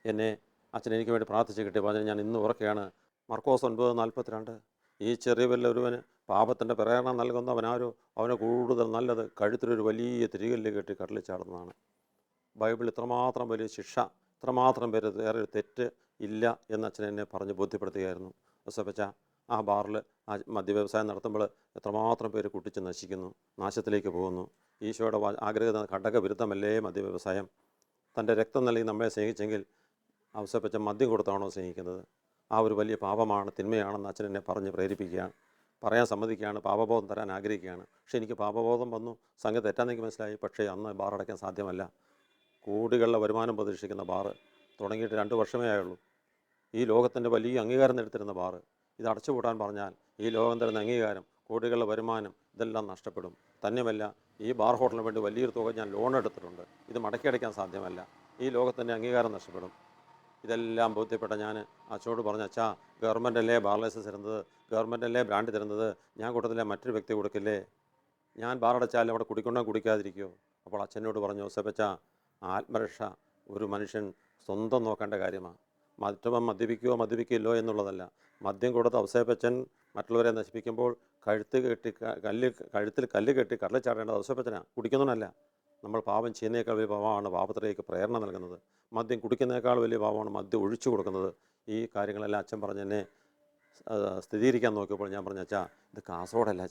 എന്നെ അച്ഛൻ എനിക്ക് വേണ്ടി പ്രാർത്ഥിച്ച് കിട്ടിയ വചനം ഞാൻ ഇന്ന് ഓർക്കുകയാണ്. മർക്കോസ് 9:42. ഈ ചെറിയ ഒരുവന് പാപത്തിൻ്റെ പ്രേരണ നൽകുന്നവനാരോ അവന് കൂടുതൽ നല്ലത് കഴുത്തിലൊരു വലിയ തിരികല്ല് കെട്ടി കടലിൽ ചാടുന്നതാണ്. ബൈബിൾ ഇത്രമാത്രം വലിയ ശിക്ഷ, ഇത്രമാത്രം പേര് വേറെ ഒരു തെറ്റ് ഇല്ല എന്ന് അച്ഛൻ എന്നെ പറഞ്ഞ് ബോധ്യപ്പെടുത്തുകയായിരുന്നു. യോസേപ്പച്ച, ആ ബാറിൽ ആ മദ്യവ്യവസായം നടത്തുമ്പോൾ എത്രമാത്രം പേര് കുട്ടിച്ച് നശിക്കുന്നു, നാശത്തിലേക്ക് പോകുന്നു. ഈശോയുടെ ആഗ്രഹ ഘടകവിരുദ്ധമല്ലേ മദ്യവ്യവസായം? തൻ്റെ രക്തം നൽകി നമ്മെ സ്നേഹിച്ചെങ്കിൽ ഔസേപ്പച്ച മദ്യം കൊടുത്താണോ സ്നേഹിക്കുന്നത്? ആ ഒരു വലിയ പാപമാണ്, തിന്മയാണെന്ന് അച്ഛൻ എന്നെ പറഞ്ഞ് പ്രേരിപ്പിക്കുകയാണ്, പറയാൻ സമ്മതിക്കുകയാണ്, പാപബോധം തരാൻ ആഗ്രഹിക്കുകയാണ്. പക്ഷേ എനിക്ക് പാപബോധം വന്നു, സംഗതി തെറ്റാന്ന് എനിക്ക് മനസ്സിലായി. പക്ഷേ അന്ന് ബാറടയ്ക്കാൻ സാധ്യമല്ല. കോടികളുടെ വരുമാനം പ്രതീക്ഷിക്കുന്ന ബാറ് തുടങ്ങിയിട്ട് 2 വർഷമേ ആയുള്ളൂ. ഈ ലോകത്തിൻ്റെ വലിയ അംഗീകാരം നേടിത്തരുന്ന ബാറ് ഇത് അടച്ചുപൂട്ടാൻ പറഞ്ഞാൽ ഈ ലോകം തരുന്ന അംഗീകാരം, കോടികളുടെ വരുമാനം ഇതെല്ലാം നഷ്ടപ്പെടും. തന്നെയുമല്ല, ഈ ബാർ ഹോട്ടലിന് വേണ്ടി വലിയൊരു തുക ഞാൻ ലോൺ എടുത്തിട്ടുണ്ട്. ഇത് മടക്കിയടയ്ക്കാൻ സാധ്യമല്ല. ഈ ലോകത്തിൻ്റെ അംഗീകാരം നഷ്ടപ്പെടും. ഇതെല്ലാം ബോധ്യപ്പെട്ട ഞാൻ അച്ഛനോട് പറഞ്ഞു, അച്ഛാ, ഗവൺമെൻറ് അല്ലേ ബാർ ലൈസൻസ് തരുന്നത്, ഗവൺമെൻറ് അല്ലേ ബ്രാൻഡ് തരുന്നത്, ഞാൻ കൂട്ടത്തിലെ മറ്റൊരു വ്യക്തി കൊടുക്കില്ലേ? ഞാൻ ബാറടച്ചാൽ അവിടെ കുടിക്കൊണ്ടോ കുടിക്കാതിരിക്കുമോ? അപ്പോൾ അച്ഛനോട് പറഞ്ഞു, യോസേപ്പച്ച, ആത്മരക്ഷ ഒരു മനുഷ്യൻ സ്വന്തം നോക്കേണ്ട കാര്യമാണ്. മറ്റവൻ മദ്യപിക്കില്ലോ എന്നുള്ളതല്ല. മദ്യം കൊടുത്ത ഔസേപ്പച്ചൻ മറ്റുള്ളവരെ നശിപ്പിക്കുമ്പോൾ കഴുത്തിൽ കല്ല് കെട്ടി കടലിൽ ചാടേണ്ടത് ഔസേപ്പച്ചനാണ്, കുടിക്കുന്നവനല്ല. നമ്മൾ പാപം ചെയ്യുന്നേക്കാൾ വലിയ പാപമാണ് പാപത്തിലേക്ക് പ്രേരണ നൽകുന്നത്. മദ്യം കുടിക്കുന്നേക്കാൾ വലിയ പാപമാണ് മദ്യം ഒഴിച്ചു കൊടുക്കുന്നത്. ഈ കാര്യങ്ങളെല്ലാം അച്ഛൻ പറഞ്ഞ് എന്നെ സ്ഥിരീകരിക്കാൻ നോക്കിയപ്പോൾ ഞാൻ പറഞ്ഞു, അച്ഛാ, ഇത് കാസർഗോഡല്ല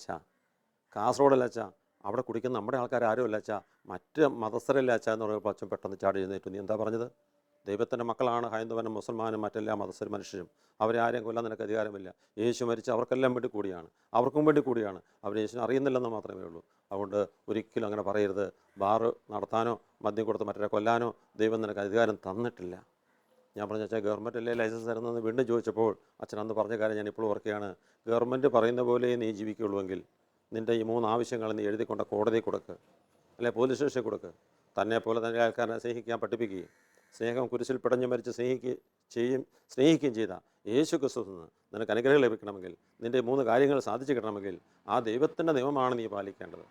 അച്ഛാ, അവിടെ കുടിക്കുന്ന നമ്മുടെ ആൾക്കാർ ആരുമല്ല അച്ഛാ, മറ്റ് മതസ്ഥരല്ല അച്ഛാ എന്ന് പറയുമ്പോൾ അച്ഛൻ പെട്ടെന്ന് ചാടി എഴുന്നേറ്റു. നീ എന്താ പറഞ്ഞത്? ദൈവത്തിൻ്റെ മക്കളാണ് ഹൈന്ദവനും മുസൽമാനും മറ്റെല്ലാ മതസ്ഥരും മനുഷ്യരും. അവരെ ആരെയും കൊല്ലാൻ നിനക്ക് അധികാരമില്ല. യേശു മരിച്ച് അവർക്കെല്ലാം വേണ്ടി കൂടിയാണ്, അവർക്കും വേണ്ടി കൂടിയാണ്. അവർ യേശുവിനെ അറിയുന്നില്ലെന്ന് മാത്രമേ ഉള്ളൂ. അതുകൊണ്ട് ഒരിക്കലും അങ്ങനെ പറയരുത്. ബാറ് നടത്താനോ മദ്യം കൊടുത്ത് മറ്റൊരെ കൊല്ലാനോ ദൈവം നിനക്ക് അധികാരം തന്നിട്ടില്ല. ഞാൻ പറഞ്ഞ, അച്ഛാ, ഗവൺമെൻറ് അല്ലേ ലൈസൻസ് തരുന്നതെന്ന് വീണ്ടും ചോദിച്ചപ്പോൾ അച്ഛൻ അന്ന് പറഞ്ഞ കാര്യം ഞാൻ ഇപ്പോൾ ഓർക്കുകയാണ്. ഗവൺമെൻറ് പറയുന്ന പോലെ നീ ജീവിക്കുകയുള്ളൂവെങ്കിൽ നിൻ്റെ ഈ 3 ആവശ്യങ്ങൾ നീ എഴുതിക്കൊണ്ട് കോടതിയിൽ കൊടുക്ക്, അല്ലെ പോലീസ് സ്റ്റേഷനിൽ കൊടുക്ക്. തന്നെ പോലെ തന്നെ ആൾക്കാരെ സ്നേഹിക്കാൻ പഠിപ്പിക്കുകയും സ്നേഹം കുരിശിൽ പിടഞ്ഞു മരിച്ച് സ്നേഹിക്കുകയും ചെയ്ത യേശു ക്രിസ്തുവിൽ നിന്ന് നിനക്ക് അനുഗ്രഹം ലഭിക്കണമെങ്കിൽ, നിൻ്റെ 3 കാര്യങ്ങൾ സാധിച്ചു കിട്ടണമെങ്കിൽ ആ ദൈവത്തിൻ്റെ നിയമമാണ് നീ പാലിക്കേണ്ടത്.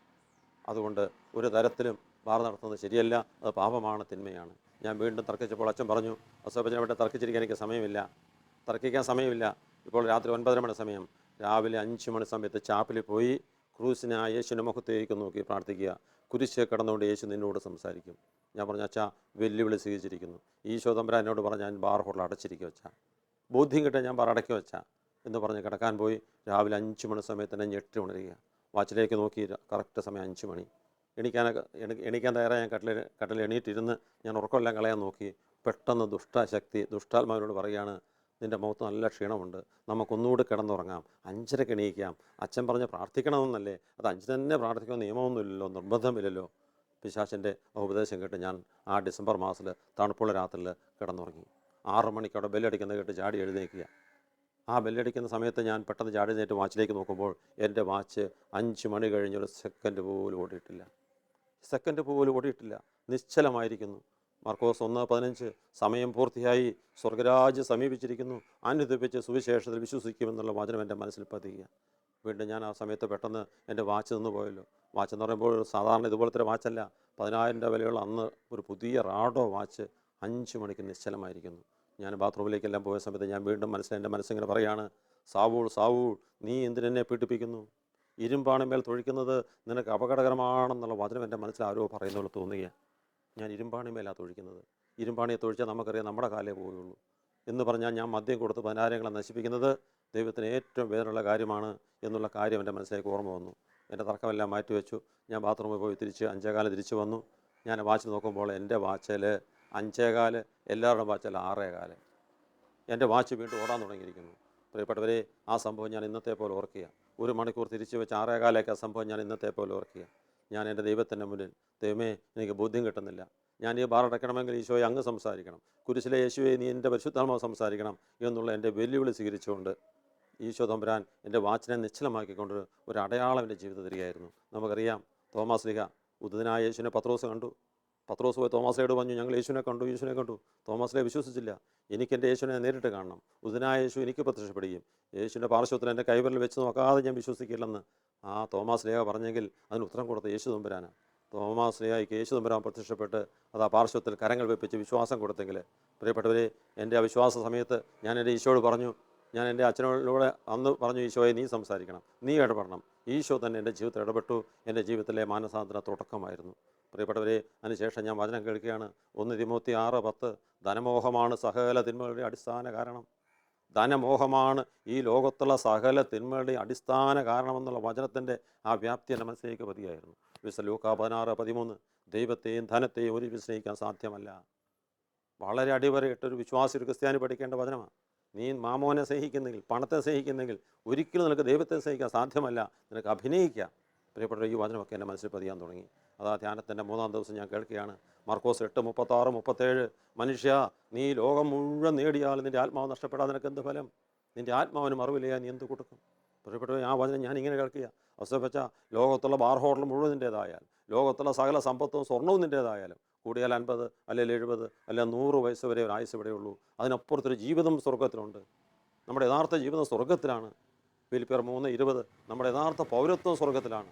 അതുകൊണ്ട് ഒരു തരത്തിലും ബാർ നടത്തുന്നത് ശരിയല്ല, അത് പാപമാണ്, തിന്മയാണ്. ഞാൻ വീണ്ടും തർക്കിച്ചപ്പോൾ അച്ഛൻ പറഞ്ഞു, ഔസേപ്പച്ചനെ വേണ്ടി തർക്കിച്ചിരിക്കാൻ എനിക്ക് തർക്കിക്കാൻ സമയമില്ല. ഇപ്പോൾ രാത്രി 9:30 മണി സമയം. രാവിലെ 5 മണി സമയത്ത് ചാപ്പലിൽ പോയി ക്രൂസിനെ ആ യേശുവിൻ്റെ മുഖത്തേക്ക് നോക്കി പ്രാർത്ഥിക്കുക. കുരിശ് കിടന്നുകൊണ്ട് യേശു നിന്നോട് സംസാരിക്കും. ഞാൻ പറഞ്ഞു, അച്ഛാ, വെല്ലുവിളി സ്വീകരിച്ചിരിക്കുന്നു. ഈശോ തമ്പുരാൻ എന്നോട് പറഞ്ഞ് ഞാൻ ബാർ ഹോട്ടൽ അടച്ചിരിക്കും അച്ഛാ, ബോധ്യം കിട്ടാൻ ഞാൻ ബാർ അടയ്ക്കും അച്ഛാ എന്ന് പറഞ്ഞ് കിടക്കാൻ പോയി. രാവിലെ 5 മണി സമയത്ത് തന്നെ ഞെട്ടി ഉണരുക. വാച്ചിലേക്ക് നോക്കി കറക്റ്റ് സമയം 5 മണി. എണീക്കാൻ തയ്യാറായി ഞാൻ കട്ടിൽ എണീറ്റിരുന്ന് ഞാൻ ഉറക്കമെല്ലാം കളയാൻ നോക്കി. പെട്ടെന്ന് ദുഷ്ടാത്മാവിനോട് പറയുകയാണ്, നിൻ്റെ മുഖത്ത് നല്ല ക്ഷീണമുണ്ട്, നമുക്കൊന്നുകൂടി കിടന്നുറങ്ങാം, 5:30 എണീക്കാം. അച്ഛൻ പറഞ്ഞ് പ്രാർത്ഥിക്കണമെന്നല്ലേ, അത് 5 തന്നെ പ്രാർത്ഥിക്കണമെന്ന് നിയമമൊന്നുമില്ലല്ലോ, നിർബന്ധമില്ലല്ലോ. പിശാചിൻ്റെ ഉപദേശം കേട്ട് ഞാൻ ആ ഡിസംബർ മാസത്തിൽ തണുപ്പുള്ള രാത്രിയിൽ കിടന്നുറങ്ങി. 6 മണിക്ക് അവിടെ ബെല്ലടിക്കുന്നത് കേട്ട് ചാടി എഴുന്നേൽക്കുക. ആ ബെല്ലടിക്കുന്ന സമയത്ത് ഞാൻ പെട്ടെന്ന് ചാടി എഴുന്നേറ്റ് വാച്ചിലേക്ക് നോക്കുമ്പോൾ എൻ്റെ വാച്ച് 5 മണി കഴിഞ്ഞൊരു സെക്കൻഡ് പോലും ഓടിയിട്ടില്ല. നിശ്ചലമായിരിക്കുന്നു. മർക്കോസ് 1:15 സമയം പൂർത്തിയായി, സ്വർഗരാജ്യം സമീപിച്ചിരിക്കുന്നു, അനുദപിച്ച് സുവിശേഷത്തിൽ വിശ്വസിക്കുമെന്നുള്ള വചനം എൻ്റെ മനസ്സിൽ പതിക്കുക. വീണ്ടും ഞാൻ ആ സമയത്ത് പെട്ടെന്ന് എൻ്റെ വാച്ച് നിന്ന് പോയല്ലോ. വാച്ച് എന്ന് പറയുമ്പോൾ സാധാരണ ഇതുപോലത്തെ വാച്ചല്ല, 10,000 രൂപ വിലയുള്ള അന്ന് ഒരു പുതിയ റാഡോ വാച്ച് 5 മണിക്ക് നിശ്ചലമായിരിക്കുന്നു. ഞാൻ ബാത്റൂമിലേക്കെല്ലാം പോയ സമയത്ത് ഞാൻ വീണ്ടും എൻ്റെ മനസ്സിങ്ങനെ പറയുകയാണ്, സാവൂൾ, നീ എന്തിനെന്നെ പീഡിപ്പിക്കുന്നു? ഇരുമ്പാണിമേൽ തൊഴിക്കുന്നത് നിനക്ക് അപകടകരമാണെന്നുള്ള വചനം എൻ്റെ മനസ്സിൽ ആരോ പറയുന്ന പോലെ തോന്നുകയാണ്. ഞാൻ ഇരുമ്പാണിമേലാണ് തൊഴിക്കുന്നത്. ഇരുമ്പാണിയെ തൊഴിച്ചാൽ നമുക്കറിയാം നമ്മുടെ കാലേ പോവുകയുള്ളൂ എന്ന് പറഞ്ഞാൽ ഞാൻ മദ്യം കൊടുത്ത് 10,000 നശിപ്പിക്കുന്നത് ദൈവത്തിന് ഏറ്റവും വേദനയുള്ള കാര്യമാണ് എന്നുള്ള കാര്യം എൻ്റെ മനസ്സിലേക്ക് ഓർമ്മ വന്നു. എൻ്റെ തർക്കമെല്ലാം മാറ്റിവെച്ചു. ഞാൻ ബാത്റൂമിൽ പോയി 5:15 തിരിച്ചു വന്നു. ഞാൻ വാച്ച് നോക്കുമ്പോൾ എൻ്റെ വാച്ചിൽ 5:15, എല്ലാവരുടെയും വാച്ചിൽ 6:15. എൻ്റെ വാച്ച് വീണ്ടും ഓടാൻ തുടങ്ങിയിരിക്കുന്നു. പ്രിയപ്പെട്ടവരെ, ആ സംഭവം ഞാൻ ഇന്നത്തെ പോലെ ഓർക്കുക. 1 മണിക്കൂർ തിരിച്ചു വെച്ച് 6:15 ആ സംഭവം ഞാൻ ഇന്നത്തെ പോലെ ഓർക്കുക. ഞാൻ എൻ്റെ ദൈവത്തിൻ്റെ മുന്നിൽ, ദൈവമേ, എനിക്ക് ബോധ്യം കിട്ടുന്നില്ല, ഞാൻ ഈ ബാർ അടയ്ക്കണമെങ്കിൽ ഈശോയെ അങ്ങ് സംസാരിക്കണം, കുരിശിലെ യേശുവെ നീ എൻ്റെ പരിശുദ്ധാത്മാവ് സംസാരിക്കണം എന്നുള്ള എൻ്റെ വെല്ലുവിളി സ്വീകരിച്ചുകൊണ്ട് ഈശോ തമ്പുരാൻ എൻ്റെ വാച്ചിനെ നിശ്ചലമാക്കിക്കൊണ്ട് ഒരു അടയാളം എൻ്റെ ജീവിതത്തിൽ തരികയായിരുന്നു. നമുക്കറിയാം, തോമാസ് ലീഹ ഉദിതനായ യേശുവിനെ പത്രോസ് കണ്ടു. പത്രോസ് പോയി തോമാസിനോട് പറഞ്ഞു, ഞങ്ങൾ യേശുവിനെ കണ്ടു. തോമാസിലെ വിശ്വസിച്ചില്ല. എനിക്കെൻ്റെ യേശുവിനെ നേരിട്ട് കാണണം, ഉദിതനായ യേശു എനിക്ക് പ്രത്യക്ഷപ്പെടുകയും യേശുവിൻ്റെ പാർശ്വത്തിൽ എൻ്റെ കൈവിരൽ വെച്ച് നോക്കാതെ ഞാൻ വിശ്വസിക്കില്ലെന്ന് ആ തോമാസ് ലീഹ പറഞ്ഞെങ്കിൽ അതിന് ഉത്തരം കൊടുത്ത യേശു തമ്പുരാനാണ്. തോമാശ്രീയായിക്ക് യേശു തമ്പുരാൻ പ്രത്യക്ഷപ്പെട്ട് അത് ആ പാർശ്വത്തിൽ കരങ്ങൾ വെപ്പിച്ച് വിശ്വാസം കൊടുത്തെങ്കിൽ, പ്രിയപ്പെട്ടവരെ, എൻ്റെ അവിശ്വാസ സമയത്ത് ഞാൻ എൻ്റെ ഈശോയോട് പറഞ്ഞു, ഞാൻ എൻ്റെ അച്ഛനോട് അന്ന് പറഞ്ഞു, ഈശോയെ നീ സംസാരിക്കണം, നീ ഇടപെടണം. ഈശോ തന്നെ എൻ്റെ ജീവിതത്തിൽ ഇടപെട്ടു. എൻ്റെ ജീവിതത്തിലെ മാനസാന്തര തുടക്കമായിരുന്നു. പ്രിയപ്പെട്ടവരെ, അതിനുശേഷം ഞാൻ വചനം കേൾക്കുകയാണ്. 1 തിമോത്തി 6:10, ധനമോഹമാണ് സകല തിന്മകളുടെ അടിസ്ഥാന കാരണം. ധനമോഹമാണ് ഈ ലോകത്തുള്ള സകല തിന്മകളുടെ അടിസ്ഥാന കാരണമെന്നുള്ള വചനത്തിൻ്റെ ആ വ്യാപ്തി എൻ്റെ മനസ്സിലേക്ക് പതിയായിരുന്നു. വിശുദ്ധ ലൂക്കാ 16:13, ദൈവത്തെയും ധനത്തെയും ഒരുമിച്ച് സ്നേഹിക്കാൻ സാധ്യമല്ല. വളരെ അടിവരയിട്ടൊരു വിശ്വാസി, ഒരു ക്രിസ്ത്യാനി പഠിക്കേണ്ട വചനമാണ്. നീ മാമോനെ സ്നേഹിക്കുന്നെങ്കിൽ, പണത്തെ സ്നേഹിക്കുന്നെങ്കിൽ ഒരിക്കലും നിനക്ക് ദൈവത്തെ സ്നേഹിക്കാൻ സാധ്യമല്ല. നിനക്ക് അഭിനയിക്കാം. പ്രിയപ്പെട്ട ഈ വചനമൊക്കെ എൻ്റെ മനസ്സിൽ പതിയാൻ തുടങ്ങി. അതാ ധ്യാനത്തിൻ്റെ 3-ാം ദിവസം ഞാൻ കേൾക്കുകയാണ്. മർക്കോസ് 8:36-37, മനുഷ്യ, നീ ലോകം മുഴുവൻ നേടിയാൽ നിൻ്റെ ആത്മാവ് നഷ്ടപ്പെടാൻ നിനക്ക് എന്ത് ഫലം? നിൻ്റെ ആത്മാവിന് മറുവിലയാ നീ എന്ത് കൊടുക്കും? പ്രിയപ്പെട്ട ആ വചനം ഞാൻ ഇങ്ങനെ കേൾക്കുക. അവസ്ഥ ലോകത്തുള്ള ബാർ ഹോട്ടൽ മുഴുവൻ നിൻ്റേതായാൽ, ലോകത്തുള്ള സകല സമ്പത്തും സ്വർണവും നിൻ്റേതായാലും, കൂടിയാൽ 50 അല്ലെങ്കിൽ 70 അല്ലെങ്കിൽ 100 വയസ്സ് വരെ ഒരു ആയുസ് ഇവിടെയുള്ളൂ. അതിനപ്പുറത്തൊരു ജീവിതം സ്വർഗത്തിലുണ്ട്. നമ്മുടെ യഥാർത്ഥ ജീവിതം സ്വർഗത്തിലാണ്. ഫിലിപ്പിയർ 3:20, നമ്മുടെ യഥാർത്ഥ പൗരത്വം സ്വർഗത്തിലാണ്.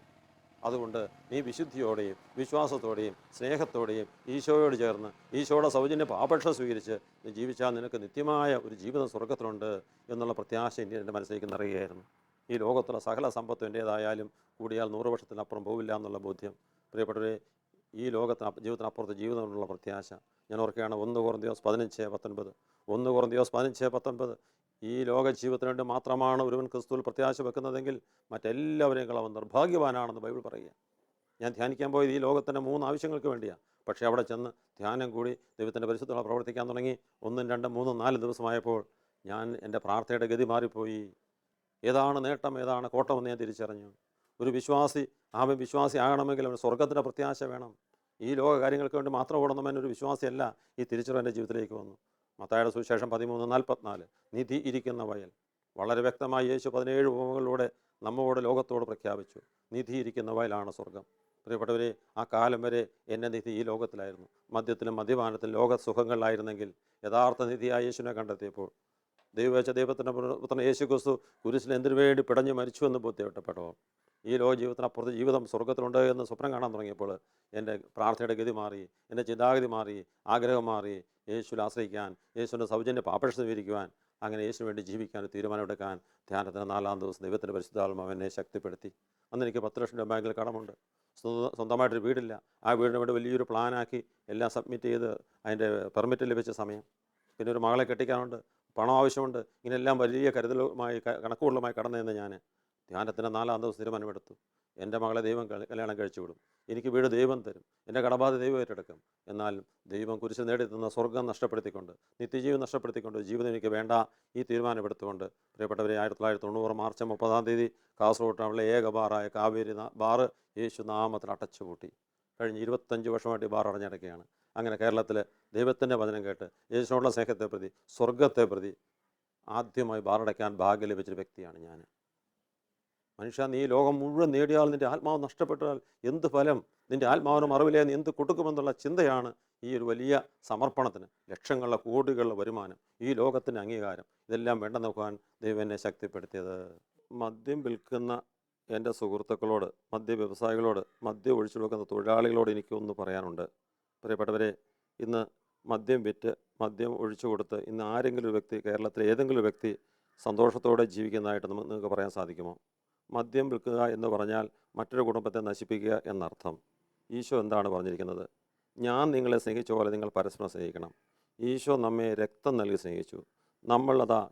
അതുകൊണ്ട് നീ വിശുദ്ധിയോടെയും വിശ്വാസത്തോടെയും സ്നേഹത്തോടെയും ഈശോയോട് ചേർന്ന് ഈശോയുടെ സൗജന്യ പാപക്ഷ സ്വീകരിച്ച് നീ ജീവിച്ചാൽ നിനക്ക് നിത്യമായ ഒരു ജീവിതം സ്വർഗത്തിലുണ്ട് എന്നുള്ള പ്രത്യാശ ഇനി എൻ്റെ മനസ്സിലേക്ക് നിറയുകയായിരുന്നു. ഈ ലോകത്തുള്ള സകല സമ്പത്തും എൻ്റേതായാലും കൂടിയാൽ 100 വർഷത്തിനപ്പുറം പോവില്ല എന്നുള്ള ബോധ്യം. പ്രിയപ്പെട്ടവരെ, ഈ ജീവിതത്തിനപ്പുറത്ത് ജീവിതമുള്ള പ്രത്യാശ ഞാൻ ഓർക്കുകയാണ്. 1 കൊറിന്ത്യസ് 15:19, 1 കൊറിന്ത്യസ് 15:19, ഈ ലോക ജീവിതത്തിന് വേണ്ടി മാത്രമാണ് ഒരുവൻ ക്രിസ്തുവിൽ പ്രത്യാശ വെക്കുന്നതെങ്കിൽ മറ്റെല്ലാവരെയും അവൻ നിർഭാഗ്യവാനാണെന്ന് ബൈബിൾ പറയുക. ഞാൻ ധ്യാനിക്കാൻ പോയത് ഈ ലോകത്തിൻ്റെ 3 ആവശ്യങ്ങൾക്ക് വേണ്ടിയാണ്. പക്ഷേ അവിടെ ചെന്ന് ധ്യാനം കൂടി ദൈവത്തിൻ്റെ പരിശുദ്ധമായി പ്രവർത്തിക്കാൻ തുടങ്ങി. 1, 2, 3, 4 ദിവസമായപ്പോൾ എൻ്റെ പ്രാർത്ഥനയുടെ ഗതി മാറിപ്പോയി. ഏതാണ് നേട്ടം, ഏതാണ് കോട്ടമെന്ന് ഞാൻ തിരിച്ചറിഞ്ഞു. ഒരു വിശ്വാസി വിശ്വാസി ആകണമെങ്കിൽ അവന് സ്വർഗത്തിൻ്റെ പ്രത്യാശ വേണം. ഈ ലോക കാര്യങ്ങൾക്ക് വേണ്ടി മാത്രം ഓടുന്നവൻ ഒരു വിശ്വാസിയല്ല. ഈ തിരിച്ചറിവ് എൻ്റെ ജീവിതത്തിലേക്ക് വന്നു. മത്തായിയുടെ സുവിശേഷം 13:44, നിധി ഇരിക്കുന്ന വയൽ. വളരെ വ്യക്തമായി യേശു 17 ഉപമകളിലൂടെ നമ്മോട് ലോകത്തോട് പ്രഖ്യാപിച്ചു. നിധി ഇരിക്കുന്ന വയലാണ് സ്വർഗം. പ്രിയപ്പെട്ടവരെ, ആ കാലം വരെ എൻ്റെ നിധി ഈ ലോകത്തിലായിരുന്നു. മദ്യത്തിലും മദ്യപാനത്തിലും ലോക സുഖങ്ങളിലായിരുന്നെങ്കിൽ യഥാർത്ഥ നിധിയായ യേശുവിനെ കണ്ടെത്തിയപ്പോൾ, ദൈവത്തിൻ്റെ പുത്രൻ യേശു ക്രിസ്തു കുരിശിൽ എന്തിനു വേണ്ടി പിടഞ്ഞു മരിച്ചു എന്ന് ബോധ്യപ്പെട്ടപ്പോൾ, ഈ ലോക ജീവിതത്തിനപ്പുറത്ത് ജീവിതം സ്വർഗത്തിലുണ്ട് എന്ന് സ്വപ്നം കാണാൻ തുടങ്ങിയപ്പോൾ എൻ്റെ പ്രാർത്ഥനയുടെ ഗതി മാറി, എൻ്റെ ചിന്താഗതി മാറി, ആഗ്രഹം മാറി. യേശുവിൽ ആശ്രയിക്കാൻ, യേശുവിൻ്റെ സൗജന്യ പാപക്ഷ സ്വീകരിക്കുവാൻ, അങ്ങനെ യേശുവിന് വേണ്ടി ജീവിക്കാൻ തീരുമാനമെടുക്കാൻ ധ്യാനത്തിന് 4-ാം ദിവസം ദൈവത്തിൻ്റെ പരിശുദ്ധാത്മാവ് എന്നെ ശക്തിപ്പെടുത്തി. അന്ന് എനിക്ക് 10 ലക്ഷം രൂപ ബാങ്കിൽ കടമുണ്ട്. സ്വന്തമായിട്ടൊരു വീടില്ല. ആ വീടിന് വേണ്ടി വലിയൊരു പ്ലാനാക്കി എല്ലാം സബ്മിറ്റ് ചെയ്ത് അതിൻ്റെ പെർമിറ്റ് ലഭിച്ച സമയം. പിന്നെ ഒരു മകളെ കെട്ടിക്കാനുണ്ട്, പണം ആവശ്യമുണ്ട്. ഇങ്ങനെല്ലാം വലിയ കരുതലുമായി കണക്കുകൂടലുമായി കടന്നു ഞാൻ ധ്യാനത്തിൻ്റെ 4-ാം ദിവസം തീരുമാനമെടുത്തു. എൻ്റെ മകളെ ദൈവം കല്യാണം കഴിച്ചു വിടും. എനിക്ക് വീട് ദൈവം തരും. എൻ്റെ കടബാധ ദൈവം ഏറ്റെടുക്കും. എന്നാൽ ദൈവം കുരിശിൽ നേടിത്തുന്ന സ്വർഗം നഷ്ടപ്പെടുത്തിക്കൊണ്ട്, നിത്യജീവൻ നഷ്ടപ്പെടുത്തിക്കൊണ്ട് ജീവിതം എനിക്ക് വേണ്ട ഈ തീരുമാനമെടുത്തുകൊണ്ട്, പ്രിയപ്പെട്ടവരെ, 1990 മാർച്ച് 30-ാം തീയതി കാസർഗോഡ് ടൗണിലെ ഏക ബാറായ കാവേരി ബാറ് യേശു നാമത്തിൽ അടച്ചുപൂട്ടി. കഴിഞ്ഞ് 25 വർഷമായിട്ട് ഈ ബാർ അടഞ്ഞടക്കുകയാണ്. അങ്ങനെ കേരളത്തിൽ ദൈവത്തിൻ്റെ വചനം കേട്ട് യേശുവിനുള്ള സ്നേഹത്തെ പ്രതി, സ്വർഗത്തെ പ്രതി ആദ്യമായി ബാറടയ്ക്കാൻ ഭാഗ്യം ലഭിച്ചൊരു വ്യക്തിയാണ് ഞാൻ. മനുഷ്യ, നീ ലോകം മുഴുവൻ നേടിയാൽ നിൻ്റെ ആത്മാവ് നഷ്ടപ്പെട്ടാൽ എന്ത് ഫലം? നിൻ്റെ ആത്മാവിന് മറവിലേ നീ എന്ത് കൊടുക്കുമെന്നുള്ള ചിന്തയാണ് ഈ ഒരു വലിയ സമർപ്പണത്തിന്. ലക്ഷങ്ങളുടെ കോടികളുടെ വരുമാനം, ഈ ലോകത്തിൻ്റെ അംഗീകാരം, ഇതെല്ലാം വേണ്ട നോക്കാൻ ദൈവം എന്നെ ശക്തിപ്പെടുത്തിയത്. മദ്യം വിൽക്കുന്ന എൻ്റെ സുഹൃത്തുക്കളോട്, മദ്യ വ്യവസായികളോട്, മദ്യം ഒഴിച്ചു കൊടുക്കുന്ന തൊഴിലാളികളോട് എനിക്കൊന്ന് പറയാനുണ്ട്. പ്രിയപ്പെട്ടവരെ, ഇന്ന് മദ്യം വിറ്റ്, മദ്യം ഒഴിച്ചു കൊടുത്ത് ഇന്ന് ആരെങ്കിലും ഒരു വ്യക്തി, കേരളത്തിലെ ഏതെങ്കിലും ഒരു വ്യക്തി സന്തോഷത്തോടെ ജീവിക്കുന്നതായിട്ട് നിങ്ങൾക്ക് പറയാൻ സാധിക്കുമോ? മദ്യം വിൽക്കുക എന്ന് പറഞ്ഞാൽ മറ്റൊരു കുടുംബത്തെ നശിപ്പിക്കുക എന്നർത്ഥം. ഈശോ എന്താണ് പറഞ്ഞിരിക്കുന്നത്? ഞാൻ നിങ്ങളെ സ്നേഹിച്ച പോലെ നിങ്ങൾ പരസ്പരം സ്നേഹിക്കണം. ഈശോ നമ്മെ രക്തം നൽകി സ്നേഹിച്ചു.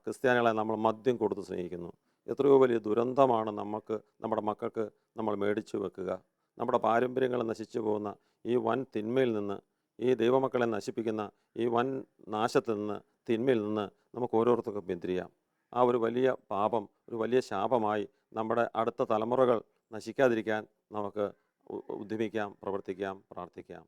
ക്രിസ്ത്യാനികളെ നമ്മൾ മദ്യം കൊടുത്ത് സ്നേഹിക്കുന്നു. എത്രയോ വലിയ ദുരന്തമാണ് നമ്മുടെ മക്കൾക്ക് നമ്മൾ മേടിച്ചു വെക്കുക. നമ്മുടെ പാരമ്പര്യങ്ങൾ നശിച്ചു പോകുന്ന ഈ വൻ തിന്മയിൽ നിന്ന്, ഈ ദൈവമക്കളെ നശിപ്പിക്കുന്ന ഈ വൻ നാശത്തിൽ നിന്ന്, തിന്മയിൽ നിന്ന് നമുക്ക് ഓരോരുത്തർക്കും പിന്തിരിയാം. ആ ഒരു വലിയ പാപം, ഒരു വലിയ ശാപമായി നമ്മുടെ അടുത്ത തലമുറകൾ നശിക്കാതിരിക്കാൻ നമുക്ക് ഉദ്യമിക്കാം, പ്രവർത്തിക്കാം, പ്രാർത്ഥിക്കാം.